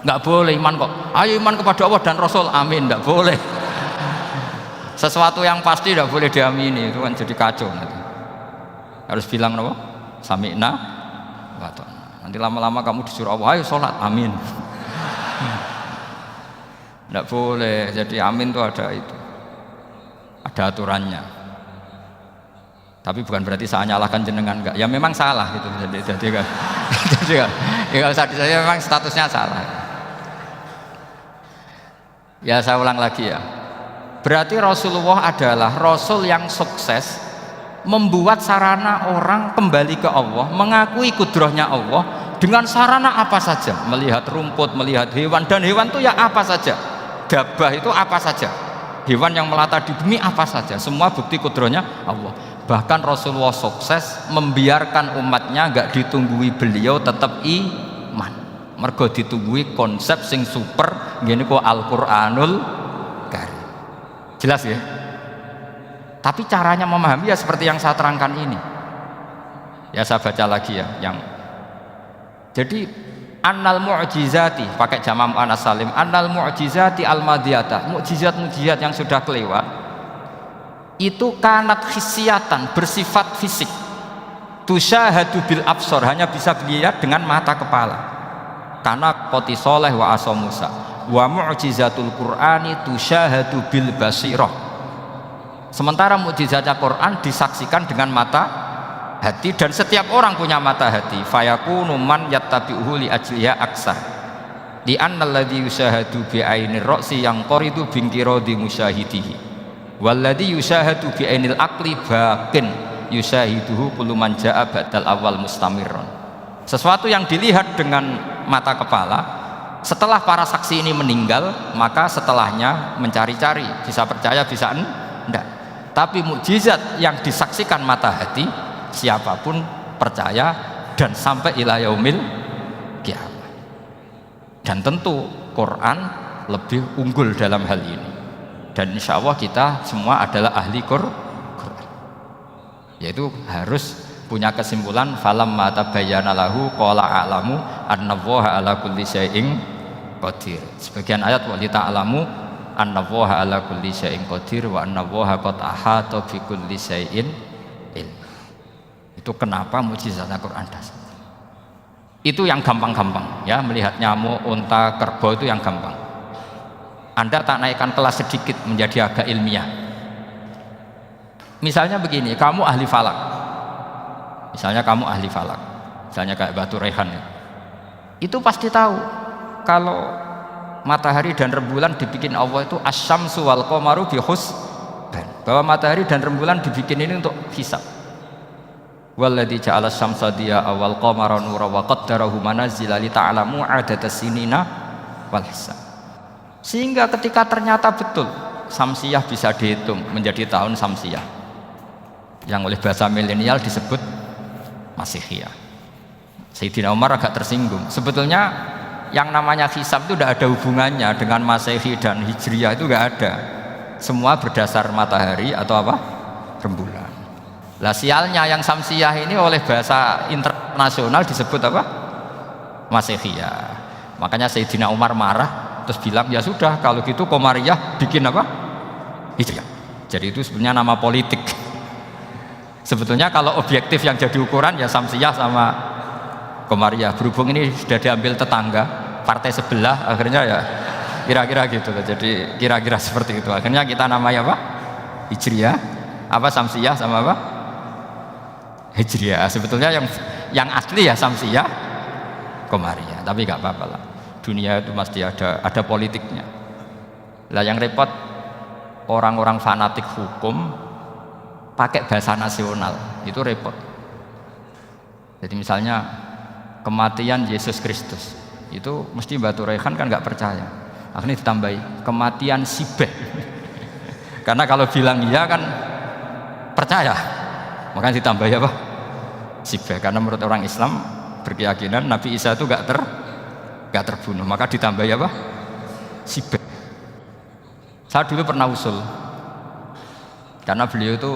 Enggak boleh iman kok. Ayo iman kepada Allah dan Rasul, amin, enggak boleh. Sesuatu yang pasti enggak boleh diamini, itu kan jadi kacau nanti. Harus bilang apa? Sami'na wa ta'na. Nanti lama-lama kamu disuruh Allah, ayo sholat, amin. Enggak boleh. Jadi amin itu ada itu. Ada aturannya. Tapi bukan berarti saya nyalahkan jenengan, enggak. Ya memang salah gitu. Jadi kan. Ya usah saya memang statusnya salah. Ya saya ulang lagi ya. Berarti Rasulullah adalah Rasul yang sukses membuat sarana orang kembali ke Allah, mengakui kudrahnya Allah dengan sarana apa saja, melihat rumput, melihat hewan, dan hewan itu ya apa saja, gabah itu apa saja, hewan yang melata di bumi apa saja, semua bukti kudrahnya Allah. Bahkan Rasulullah sukses membiarkan umatnya nggak ditunggui beliau tetap iman, mergo ditunggui konsep sing super gini kok Al-Qur'anul Karim. Jelas ya? Tapi caranya memahami ya seperti yang saya terangkan ini. Ya saya baca lagi ya yang jadi annal mu'jizati pakai jamak muannas salim, annal mu'jizati al-madiyata, mukjizat-mukjizat yang sudah kelewat itu kanat khisiatan, bersifat fisik, tusyahadu bil absor, hanya bisa dilihat dengan mata kepala, karena qoti soleh wa asa Musa. Wa mu'jizatul Qur'ani tusyahadu bil basirah. Sementara mukjizatnya Quran disaksikan dengan mata hati, dan setiap orang punya mata hati. Fayakunu man yattabi'uhu li ajliha aksar. Li anna alladhi yusyahadu bi ainir ra'si yang qaridu bingkiradi musyahidihi. Walladhi yusyahadu bi ainil aqli baqin yusyahiduhu kullu man ja'a ba'dal awal mustamirron. Sesuatu yang dilihat dengan mata kepala, setelah para saksi ini meninggal, maka setelahnya mencari-cari, bisa percaya bisa enggak. Tapi mukjizat yang disaksikan mata hati, siapapun percaya dan sampai ila yaumil kiamat. Dan tentu Quran lebih unggul dalam hal ini. Dan insya Allah kita semua adalah ahli Quran. Yaitu harus punya kesimpulan falamma tabayyana lahu qala a'lamu annallaha ala kulli syai'in qadir. Sebagian ayat wa li ta'lamu annallaha ala kulli syai'in qadir wa annallaha qad ahata bi kulli syai'in ilm. Itu kenapa mukjizatnya Quran dasar. Itu yang gampang-gampang ya, melihat nyamuk, unta, kerbau itu yang gampang. Anda tak naikkan kelas sedikit menjadi agak ilmiah. Misalnya begini, kamu ahli falak. Misalnya kamu ahli falak. Misalnya kayak Batu Rehan ya. Itu pasti tahu kalau matahari dan rembulan dibikin Allah itu asyamsu wal qamaru bi husban, bahwa matahari dan rembulan dibikin ini untuk hisab. Walladzi ja'ala syamsa diya'a wal qamara nura wa qaddarahu manazila li ta'lamu 'adadas sinina wal hisab. Sehingga ketika ternyata betul Samsiyah bisa dihitung menjadi tahun Samsiyah yang oleh bahasa milenial disebut Masihiyah. Sayyidina Umar agak tersinggung. Sebetulnya yang namanya hisab itu tidak ada hubungannya dengan Masehi dan Hijriyah, itu tidak ada. Semua berdasar matahari atau apa? Rembulan. Lah sialnya yang Samsiyah ini oleh bahasa internasional disebut apa? Masihiyah. Makanya Sayyidina Umar marah terus bilang ya sudah kalau gitu Qamariyah bikin apa? Hijriyah. Jadi itu sebenarnya nama politik. Sebetulnya kalau objektif yang jadi ukuran ya Samsiyah sama Qamariyah. Berhubung ini sudah diambil tetangga partai sebelah, akhirnya ya kira-kira gitu. Jadi kira-kira seperti itu. Akhirnya kita namanya apa? Hijriyah Apa Samsiyah sama apa? Hijriah. Sebetulnya yang asli ya Samsiyah Qamariyah, tapi nggak apa-apa lah. Dunia itu pasti ada politiknya. Lah yang repot orang-orang fanatik hukum pakai bahasa nasional, itu repot. Jadi misalnya kematian Yesus Kristus, itu mesti Batu Rehan kan nggak percaya. Akhirnya ditambahi kematian Sibeh. Karena kalau bilang iya kan percaya, makanya ditambahi apa? Sibeh. Karena menurut orang Islam berkeyakinan Nabi Isa itu nggak terbunuh, maka ditambahi apa? Sibeh. Saya dulu pernah usul, karena beliau itu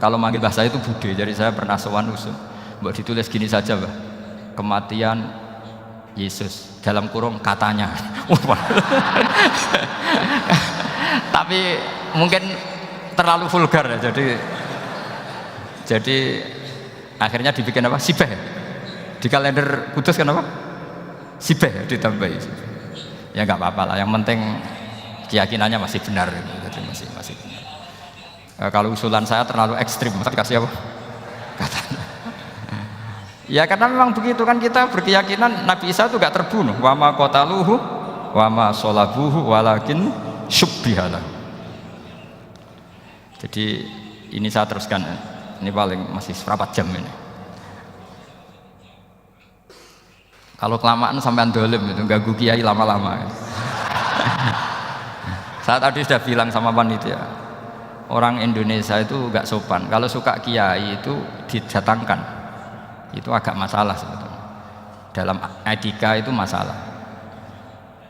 kalau manggil bahasa itu bude, jadi saya pernah sowan usul. Mbak ditulis gini saja, Mbak. Kematian Yesus dalam kurung katanya. Tapi mungkin terlalu vulgar ya, jadi akhirnya dibikin apa? Sibeh. Di kalender Kudus kan apa? Sibeh ditambahi. Ya nggak apa-apa lah, yang penting keyakinannya masih benar, jadi masih benar. Kalau usulan saya terlalu ekstrim, maka dikasih apa? Katanya. Ya karena memang begitu kan, kita berkeyakinan Nabi Isa itu gak terbunuh. Wa ma qataluhu wa ma sholabuhu walakin syubbihalah. Jadi ini saya teruskan, ini paling masih seperempat jam ini. Kalau kelamaan sampean dolim itu ganggu kiai lama-lama. Saya tadi sudah bilang sama panitia, orang Indonesia itu gak sopan. Kalau suka kiai itu didatangkan, itu agak masalah sebetulnya. Dalam etika itu masalah.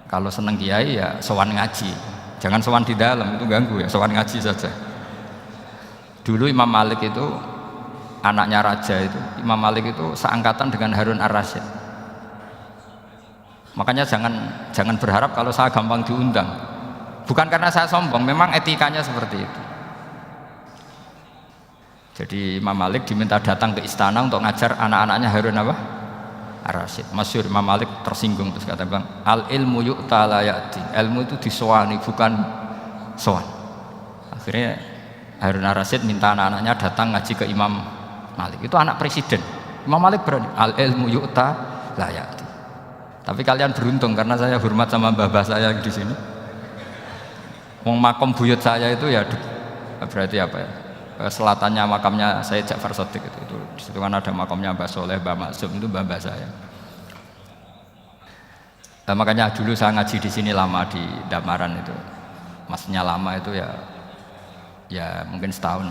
Kalau seneng kiai ya sowan ngaji, jangan sowan di dalam, itu ganggu ya, sowan ngaji saja. Dulu Imam Malik itu anaknya raja itu, Imam Malik itu seangkatan dengan Harun Ar-Rasyid. Makanya jangan berharap kalau saya gampang diundang. Bukan karena saya sombong, memang etikanya seperti itu. Jadi Imam Malik diminta datang ke istana untuk ngajar anak-anaknya Harun apa? Ar-Rasyid. Masyhur Imam Malik tersinggung, terus kata bilang, al ilmu yu'ta la ya'ti. Ilmu itu disowani, bukan sowan. Akhirnya Harun Ar-Rasyid minta anak-anaknya datang ngaji ke Imam Malik. Itu anak presiden. Imam Malik berani, al ilmu yu'ta la ya'ti. Tapi kalian beruntung karena saya hormat sama mbah-mbah saya di sini. Wong makom buyut saya itu ya berarti apa ya? Selatannya makamnya Sayyid Ja'far Shadiq itu di situ kan ada makamnya Mbah Soleh, Mbah Maksum, itu mbah saya. Nah, makanya dulu saya ngaji di sini lama di Damaran itu. Maksudnya lama itu ya mungkin setahun.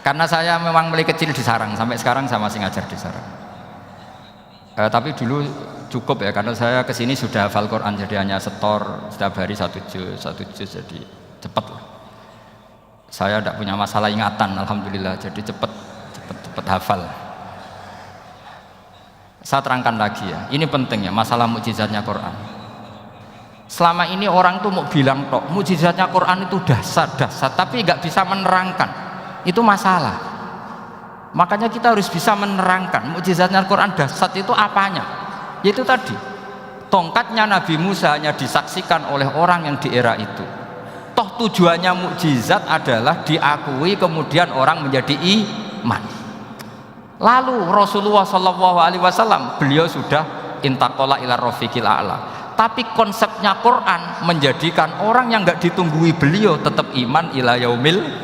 Karena saya memang mulai kecil di Sarang, sampai sekarang saya masih ngajar di Sarang. Tapi dulu cukup ya, karena saya kesini sudah hafal Quran, jadi hanya setor setiap hari satu juz, jadi cepat lah. Saya tidak punya masalah ingatan, alhamdulillah, jadi cepat hafal. Saya terangkan lagi ya, ini penting ya, masalah mukjizatnya Quran. Selama ini orang tuh mau bilang tok, mukjizatnya Quran itu dahsyat, tapi nggak bisa menerangkan, itu masalah. Makanya kita harus bisa menerangkan mukjizatnya Al-Quran dahsyat itu apanya. Yaitu tadi, tongkatnya Nabi Musa hanya disaksikan oleh orang yang di era itu. Toh tujuannya mukjizat adalah diakui kemudian orang menjadi iman. Lalu Rasulullah SAW beliau sudah intaqala ila rafiqil a'la. Tapi konsepnya Quran menjadikan orang yang nggak ditunggui beliau tetap iman ila yaumil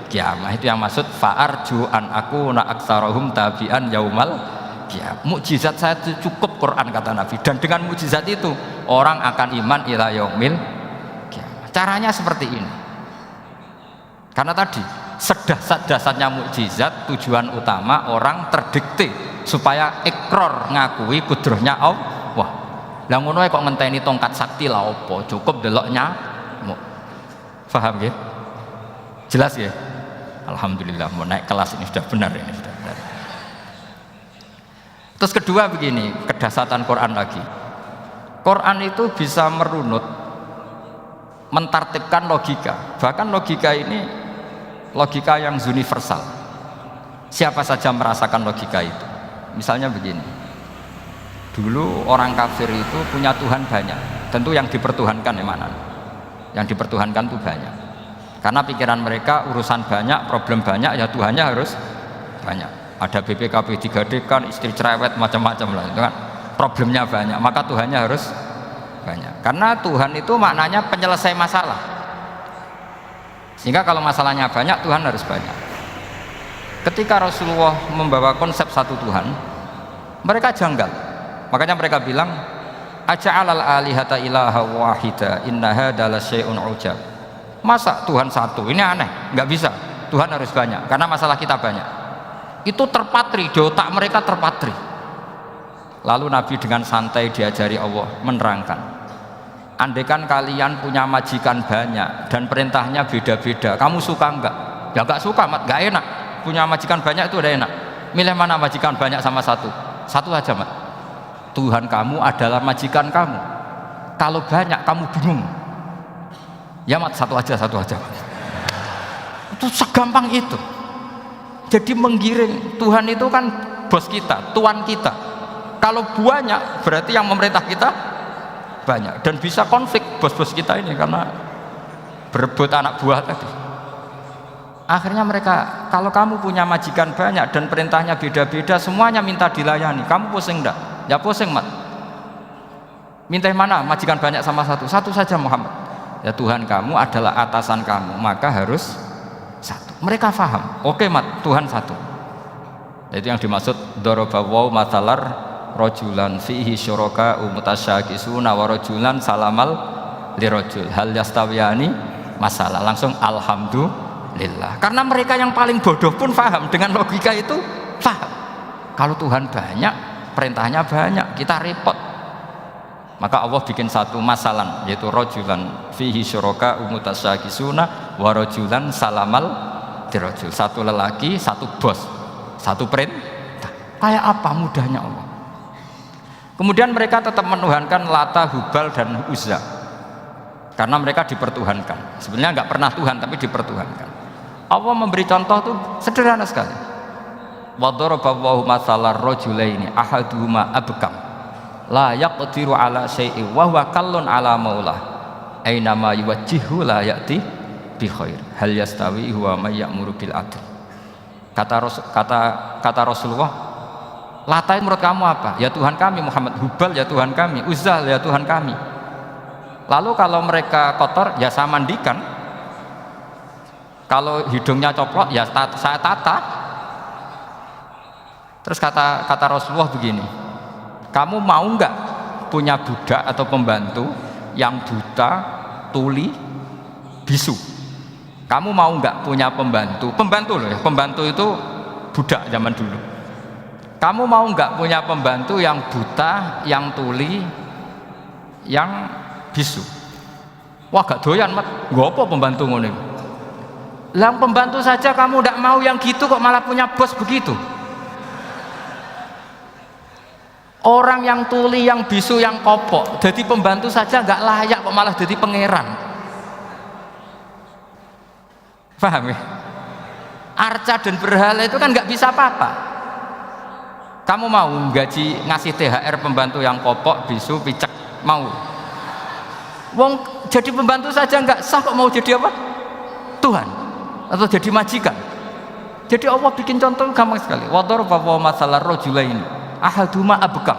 kiamah. Itu yang maksud fa'arju an aku na aktsarahum tabi'an yaumal kiamah. Mukjizat saya itu cukup Quran, kata Nabi, dan dengan mukjizat itu orang akan iman ila yaumil kiamah. Caranya seperti ini. Karena tadi sedahsyat-dahsyatnya mukjizat, tujuan utama orang terdikte supaya ikror ngakui kudrohnya Allah. Lah ngono kok ngenteni tongkat sakti lah opo, cukup deloknya. Paham ya? Jelas ya? Alhamdulillah, mau naik kelas ini sudah benar, ini sudah benar. Terus kedua begini, kedahsyatan Quran lagi. Quran itu bisa merunut, mentartibkan logika. Bahkan logika ini logika yang universal. Siapa saja merasakan logika itu. Misalnya begini, dulu orang kafir itu punya Tuhan banyak. Tentu yang dipertuhankan yang mana? Yang dipertuhankan itu banyak. Karena pikiran mereka urusan banyak, problem banyak, ya Tuhannya harus banyak. Ada BPKB digadekan, istri cerewet, macam-macam lah itu kan. Problemnya banyak, maka Tuhannya harus banyak. Karena Tuhan itu maknanya penyelesai masalah. Sehingga kalau masalahnya banyak, Tuhan harus banyak. Ketika Rasulullah membawa konsep satu Tuhan, mereka janggal. Makanya mereka bilang, aja'alal alihata ilaha wahida inna hadza lasyai'un ujab. Masa Tuhan satu? Ini aneh, nggak bisa. Tuhan harus banyak, karena masalah kita banyak. Itu terpatri, di otak mereka terpatri. Lalu Nabi dengan santai diajari Allah menerangkan, andaikan kalian punya majikan banyak dan perintahnya beda-beda, kamu suka enggak? Ya enggak suka, enggak enak. Punya majikan banyak itu udah enak. Milih mana majikan banyak sama satu? Satu aja, Mat. Tuhan kamu adalah majikan kamu. Kalau banyak kamu bingung. Ya, Mat, satu aja. Itu segampang itu. Jadi menggiring, Tuhan itu kan bos kita, tuan kita. Kalau banyak berarti yang memerintah kita banyak, dan bisa konflik bos-bos kita ini karena berebut anak buah tadi. Akhirnya mereka, kalau kamu punya majikan banyak dan perintahnya beda-beda, semuanya minta dilayani, kamu pusing enggak? Ya pusing, Mat. Minta mana? Majikan banyak sama satu? Satu saja, Muhammad. Ya Tuhan kamu adalah atasan kamu, maka harus satu. Mereka faham. Oke, Mat, Tuhan satu. Itu yang dimaksud dorobawaw matalar rojulan fihi syuraka umutasyakisuna wa rojulan salamal lirojul hal yastawiyani masalah. Langsung alhamdulillah. Karena mereka yang paling bodoh pun faham dengan logika itu, faham. Kalau Tuhan banyak, perintahnya banyak, kita repot. Maka Allah bikin satu masalah, yaitu rojulan fihi syuraka umutasyakisuna wa rojulan salamal lirojul. Satu lelaki, satu bos, satu perintah. Kayak apa mudahnya Allah. Kemudian mereka tetap menuhankan Lata, Hubal, dan Uzza karena mereka dipertuhankan. Sebenarnya nggak pernah Tuhan, tapi dipertuhankan. Allah memberi contoh tuh sederhana sekali. Wa daraballahu mathalar rajulaini ahaduhuma abkam la yaqdiru ala syai'in wa huwa kallun ala maulah aina ma yuwajjihu la ya'ti bi khair hal yastawi huwa may ya'muru bil adl. Kata Rasulullah, Lata menurut kamu apa? Ya Tuhan kami. Muhammad, Hubal ya Tuhan kami. Uzzah ya Tuhan kami. Lalu kalau mereka kotor ya saya mandikan. Kalau hidungnya coplok ya saya tata. Terus kata Rasulullah begini, kamu mau nggak punya budak atau pembantu yang buta, tuli, bisu? Kamu mau nggak punya pembantu loh ya, pembantu itu budak zaman dulu. Kamu mau nggak punya pembantu yang buta, yang tuli, yang bisu? Wah gak doyan, Mat. Gak apa pembantu ngono. Lah pembantu saja kamu nggak mau yang gitu, kok malah punya bos begitu? Orang yang tuli, yang bisu, yang kopok, jadi pembantu saja nggak layak, kok malah jadi pangeran. Paham ya? Arca dan berhala itu kan nggak bisa apa-apa. Kamu mau gaji ngasih THR pembantu yang kopok, bisu, picek? Mau? Wong jadi pembantu saja nggak sah, kok mau jadi apa? Tuhan atau jadi majikan? Jadi Allah bikin contoh gampang sekali. Wa daraballahu mathalar rajulaini ahaduma abkam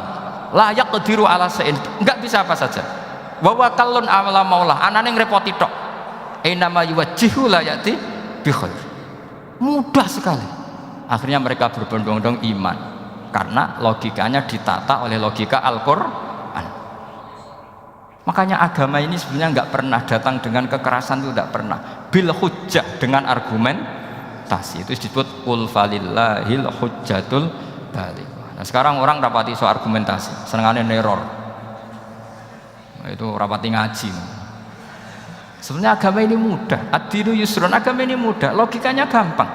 la yaqdiru ala syai'in, nggak bisa apa saja. Wa huwa kallun ala maulah, anane ngrepoti tok. Inama yuwajjihu la ya'ti bi khair. Mudah sekali. Akhirnya mereka berbondong-bondong iman karena logikanya ditata oleh logika Al-Quran. Makanya agama ini sebenarnya nggak pernah datang dengan kekerasan, itu tidak pernah. Bil hujjah, dengan argumentasi. Itu disebut qul falillahil hujjatul balighah. Nah sekarang orang rapati soal argumentasi, senengane neror. Nah, itu rapati ngaji. Sebenarnya agama ini mudah. Ad-dinu yusrun, agama ini mudah, logikanya gampang.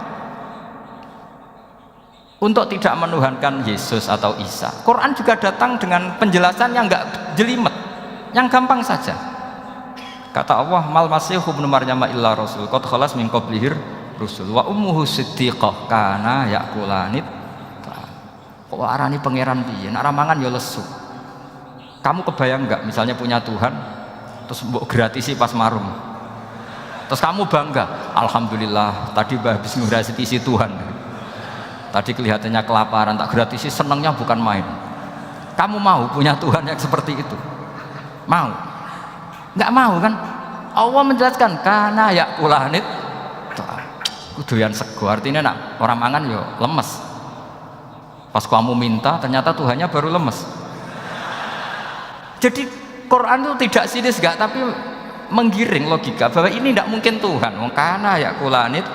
Untuk tidak menuhankan Yesus atau Isa, Quran juga datang dengan penjelasan yang enggak jelimet, yang gampang saja. Kata Allah, mal masihu ibnu maryam illa rasul qad khalas min qablihir rusul wa ummuhu siddiqah kana yaqulanit. Kok arani pangeran piye? Nek mangan ya lesu. Kamu kebayang enggak misalnya punya Tuhan terus mbok gratisi pas marung, Terus kamu bangga, alhamdulillah tadi habis ngegratiisi Tuhan. Tadi kelihatannya kelaparan, tak gratisi, senangnya bukan main. Kamu mau punya Tuhan yang seperti itu? Mau? Nggak mau kan? Allah menjelaskan karena ya kulanit kuduyan sego, artinya nak orang mangan yo lemes. Pas kamu minta ternyata Tuhannya baru lemes. Jadi Quran itu tidak sinis gak, tapi menggiring logika bahwa ini tidak mungkin Tuhan. Karena ya kulanit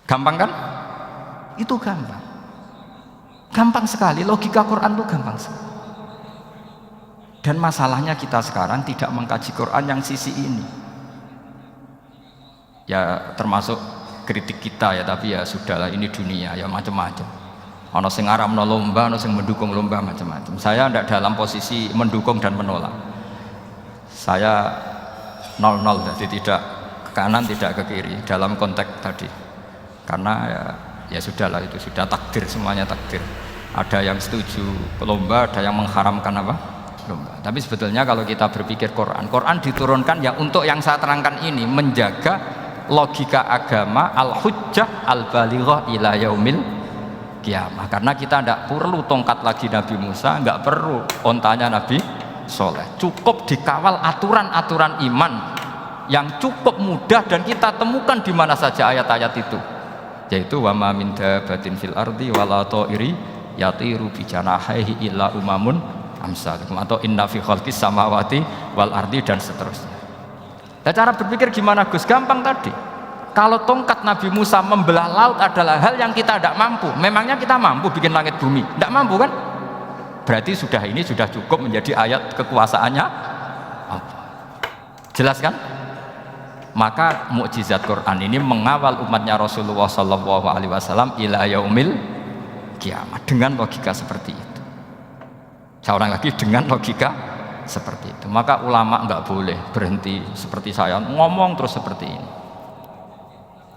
gampang kan? Itu gampang. Gampang sekali, logika Quran itu gampang sekali. Dan masalahnya kita sekarang tidak mengkaji Quran yang sisi ini. Ya termasuk kritik kita ya, tapi ya sudahlah, ini dunia ya macam-macam. Ono sing ngaramno lomba, ono sing mendukung lomba, macam-macam. Saya tidak dalam posisi mendukung dan menolak. Saya 0-0, jadi tidak ke kanan tidak ke kiri dalam konteks tadi. Karena ya sudahlah, itu sudah takdir, semuanya takdir. Ada yang setuju lomba, ada yang mengharamkan apa? Lomba. Tapi sebetulnya kalau kita berpikir Quran diturunkan ya untuk yang saya terangkan ini, menjaga logika agama al-hujjah al-balighah ila yaumil kiamah. Karena kita tidak perlu tongkat lagi Nabi Musa, nggak perlu ontanya Nabi Soleh, cukup dikawal aturan-aturan iman yang cukup mudah dan kita temukan di mana saja ayat-ayat itu, yaitu wa ma min dabatin fil ardi wala ta'iri yatiru bi janahihi illa umamun amsalukum, atau inna fi khalqis samawati wal ardi, dan seterusnya. Nah, cara berpikir gimana Gus? Gampang tadi. Kalau tongkat Nabi Musa membelah laut adalah hal yang kita tidak mampu, memangnya kita mampu bikin langit bumi? Tidak mampu kan? Berarti ini sudah cukup menjadi ayat kekuasaannya apa? Jelas kan? Maka mukjizat Quran ini mengawal umatnya Rasulullah SAW ila yaumil kiamat dengan logika seperti itu. Saya ulang lagi, dengan logika seperti itu. Maka ulama nggak boleh berhenti seperti saya ngomong terus seperti ini.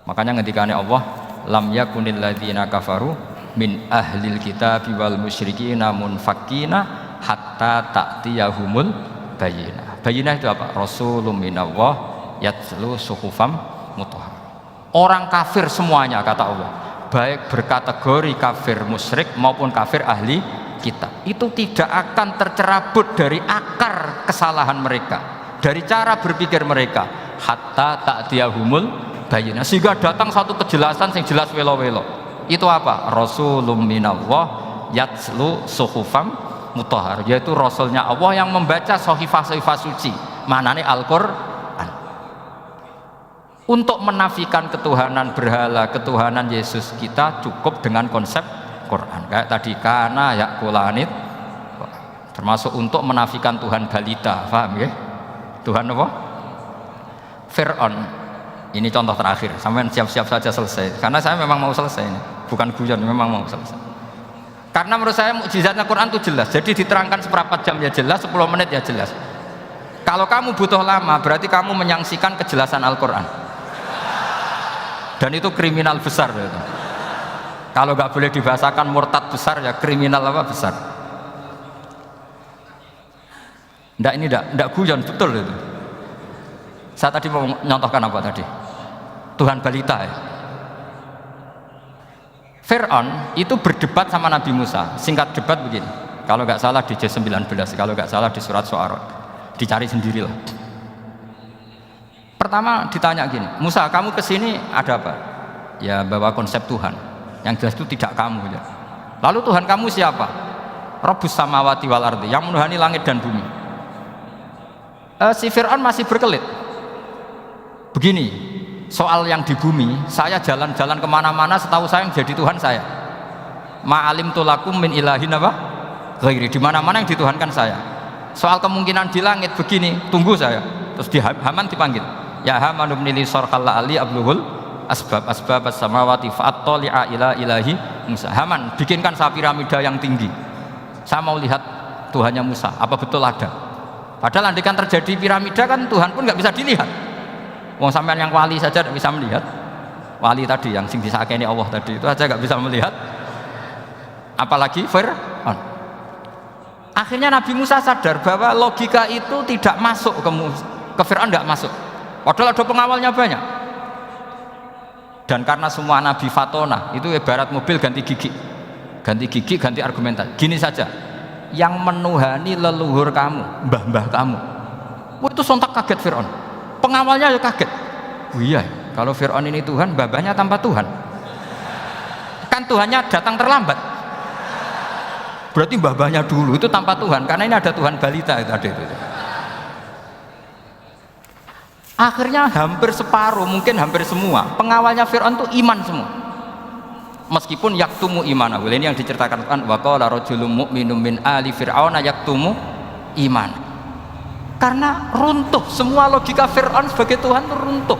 Makanya ngendikane Allah, lam yakunil ladzina kafaru min ahlil kitabi wal musyrikina munfakina hatta ta'tiyahumul bayyinah. Bayyinah itu apa? Rasulun minallah yatlu suhufam mutahhar. Orang kafir semuanya, kata Allah, baik berkategori kafir musyrik maupun kafir ahli kitab, itu tidak akan tercerabut dari akar kesalahan mereka, dari cara berpikir mereka, hatta ta'tiyahumul bayyinah, sehingga datang satu kejelasan yang jelas welo-welo. Itu apa? Rasulun minallah yatslu suhufam mutahhar, yaitu rasulnya Allah yang membaca sahifah-sahifah suci, maknanya Al-Qur'an. Untuk menafikan ketuhanan berhala, ketuhanan Yesus, kita cukup dengan konsep Quran. Kayak tadi, kana yakulanit, termasuk untuk menafikan Tuhan balita, paham ya? Tuhan apa? Fir'aun. Ini contoh terakhir, sampai siap-siap saja selesai, karena saya memang mau selesai ini, bukan guyon, memang mau selesai. Karena menurut saya mukjizatnya Quran itu jelas, jadi diterangkan seperempat jam ya jelas, 10 menit ya jelas. Kalau kamu butuh lama, berarti kamu menyaksikan kejelasan Al-Quran, dan itu kriminal besar itu. Kalau nggak boleh dibahasakan murtad besar, ya kriminal apa besar. Nggak, ini nggak guyon, betul itu. Saya tadi mau nyontohkan apa tadi? Tuhan balita ya. Fir'aun itu berdebat sama Nabi Musa. Singkat debat begini, kalau nggak salah di J19, kalau nggak salah di surat Syu'ara, dicari sendirilah. Pertama ditanya gini, Musa, kamu kesini ada apa? Ya bawa konsep Tuhan, yang jelas itu tidak kamu ya. Lalu Tuhan kamu siapa? Rabbus samawati wal ardi, yang menuhani langit dan bumi. Si Fir'aun masih berkelit. Begini, soal yang di bumi, saya jalan-jalan kemana-mana, setahu saya yang jadi Tuhan saya. Ma'alim tulakum min ilahin apa? Ghairi, di mana-mana yang dituhankan saya. Soal kemungkinan di langit begini, tunggu saya. Terus di Haman dipanggil, ya Haman ibnili sarqalla ali abluhul asbab as-samawati fa'attali'a ila ilahi Musa. Haman, bikinkan saya piramida yang tinggi. Saya mau lihat Tuhannya Musa, apa betul ada? Padahal andikan terjadi piramida kan Tuhan pun nggak bisa dilihat. Wong sampean yang wali saja tidak bisa melihat. Wali tadi yang sing disakeni Allah tadi itu aja nggak bisa melihat. Apalagi Fir'aun. Akhirnya Nabi Musa sadar bahwa logika itu tidak masuk ke Fir'aun, tidak masuk. Padahal ada pengawalnya banyak. Dan karena semua Nabi fatona, itu ibarat mobil ganti gigi, ganti argumentasi. Gini saja, yang menuhani leluhur kamu, mbah-mbah kamu, itu sontak kaget Fir'aun. Pengawalnya ya kaget. Oh iya, kalau Fir'aun ini Tuhan, mbah-mbahnya tanpa Tuhan. Kan Tuhannya datang terlambat. Berarti mbah-mbahnya dulu itu tanpa Tuhan, karena ini ada Tuhan balita itu ada itu. Akhirnya hampir separuh, mungkin hampir semua pengawalnya Fir'aun itu iman semua. Meskipun yaktumu imanahu, ini yang diceritakan kan, wa qala rajulun mu'minun min ali fir'auna yaktumu iman. Karena runtuh semua logika Fir'aun sebagai Tuhan itu runtuh.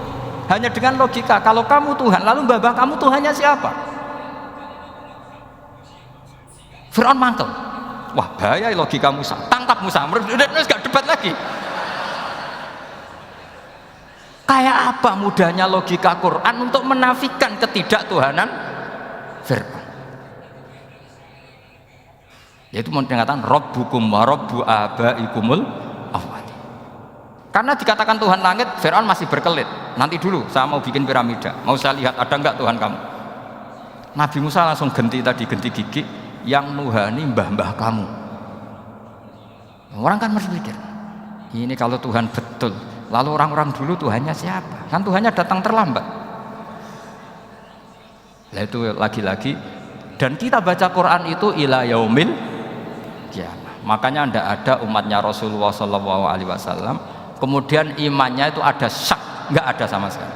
Hanya dengan logika, kalau kamu Tuhan, lalu mbah kamu Tuhannya siapa? Fir'aun mangkel. Wah bahaya logika Musa, tangkap Musa, udah gak debat lagi. Kayak apa mudahnya logika Quran untuk menafikan ketidaktuhanan Fir'aun. Yaitu mengatakan Rabbukum wa Rabbu abaikumul awwalin. Karena dikatakan Tuhan langit, Fir'aun masih berkelit. Nanti dulu saya mau bikin piramida, mau saya lihat ada enggak Tuhan kamu. Nabi Musa langsung genti gigi, yang nuhani mbah-mbah kamu. Orang kan berpikir, ini kalau Tuhan betul, lalu orang-orang dulu Tuhannya siapa? Kan Tuhannya datang terlambat. Nah itu lagi-lagi, dan kita baca Quran itu ila yaumil qiyamah. Makanya tidak ada umatnya Rasulullah SAW kemudian imannya itu ada syak, nggak ada sama sekali.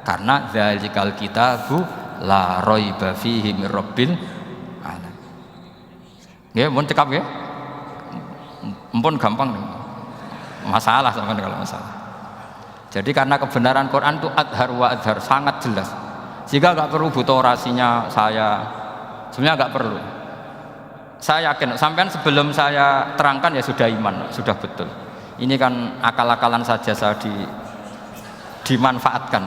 Karena dzalikal kitabu la raiba fihi mir rabbil alamin. Ya, mun cekap ya. Mumpun gampang nih. Masalah sama kalau masalah. Jadi karena kebenaran Quran itu adhar wa adhar, sangat jelas. Jika nggak perlu butuh orasinya saya, sebenarnya nggak perlu. Saya yakin, sampean sebelum saya terangkan ya sudah iman, sudah betul. Ini kan akal-akalan saja saya dimanfaatkan.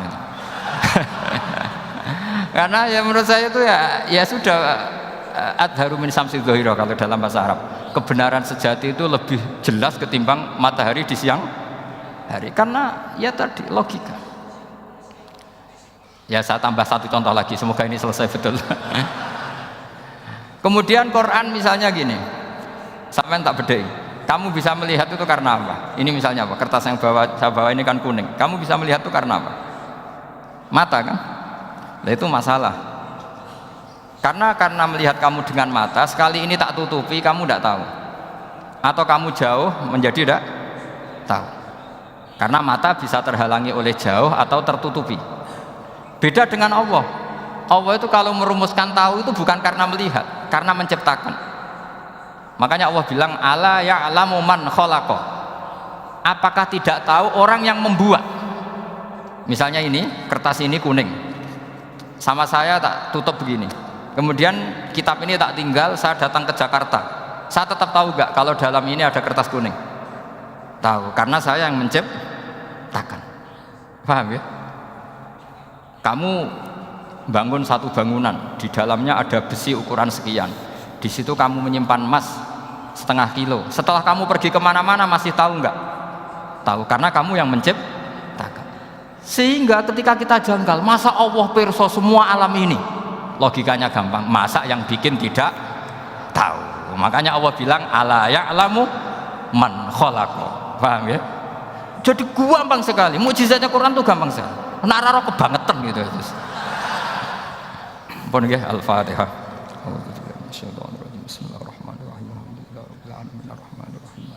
Karena ya menurut saya itu ya sudah adharu min samsi dhahira kalau dalam bahasa Arab. Kebenaran sejati itu lebih jelas ketimbang matahari di siang hari, karena ya tadi logika. Ya saya tambah satu contoh lagi, semoga ini selesai betul. Kemudian Quran misalnya gini, sampai tak bedai, kamu bisa melihat itu karena apa? Ini misalnya apa? Kertas yang saya bawa ini kan kuning, kamu bisa melihat itu karena apa? Mata kan? Nah itu masalah. Karena melihat kamu dengan mata, sekali ini tak tutupi, kamu tidak tahu. Atau kamu jauh menjadi tidak tahu. Karena mata bisa terhalangi oleh jauh atau tertutupi. Beda dengan Allah. Allah itu kalau merumuskan tahu itu bukan karena melihat, karena menciptakan. Makanya Allah bilang ala ya'lamu man khalaqa. Apakah tidak tahu orang yang membuat? Misalnya ini, kertas ini kuning. Sama saya tak tutup begini. Kemudian kitab ini tak tinggal, saya datang ke Jakarta. Saya tetap tahu gak kalau dalam ini ada kertas kuning? Tahu, karena saya yang menciptakan. Paham ya? Kamu bangun satu bangunan, di dalamnya ada besi ukuran sekian. Di situ kamu menyimpan emas setengah kilo. Setelah kamu pergi kemana-mana masih tahu nggak? Tahu, karena kamu yang menciptakan. Sehingga ketika kita janggal, masa Allah pirsa semua alam ini? Logikanya gampang, masa yang bikin tidak tahu? Makanya Allah bilang ala ya'lamu man khalaqa. Paham ya? Jadi gampang sekali, mukjizatnya Quran tuh gampang sekali. Nararo kebangetan gitu. Pun nggih Al-Fatihah. Bismillahirrahmanirrahim. Alhamdulillahirabbil alamin arrahmanirrahim.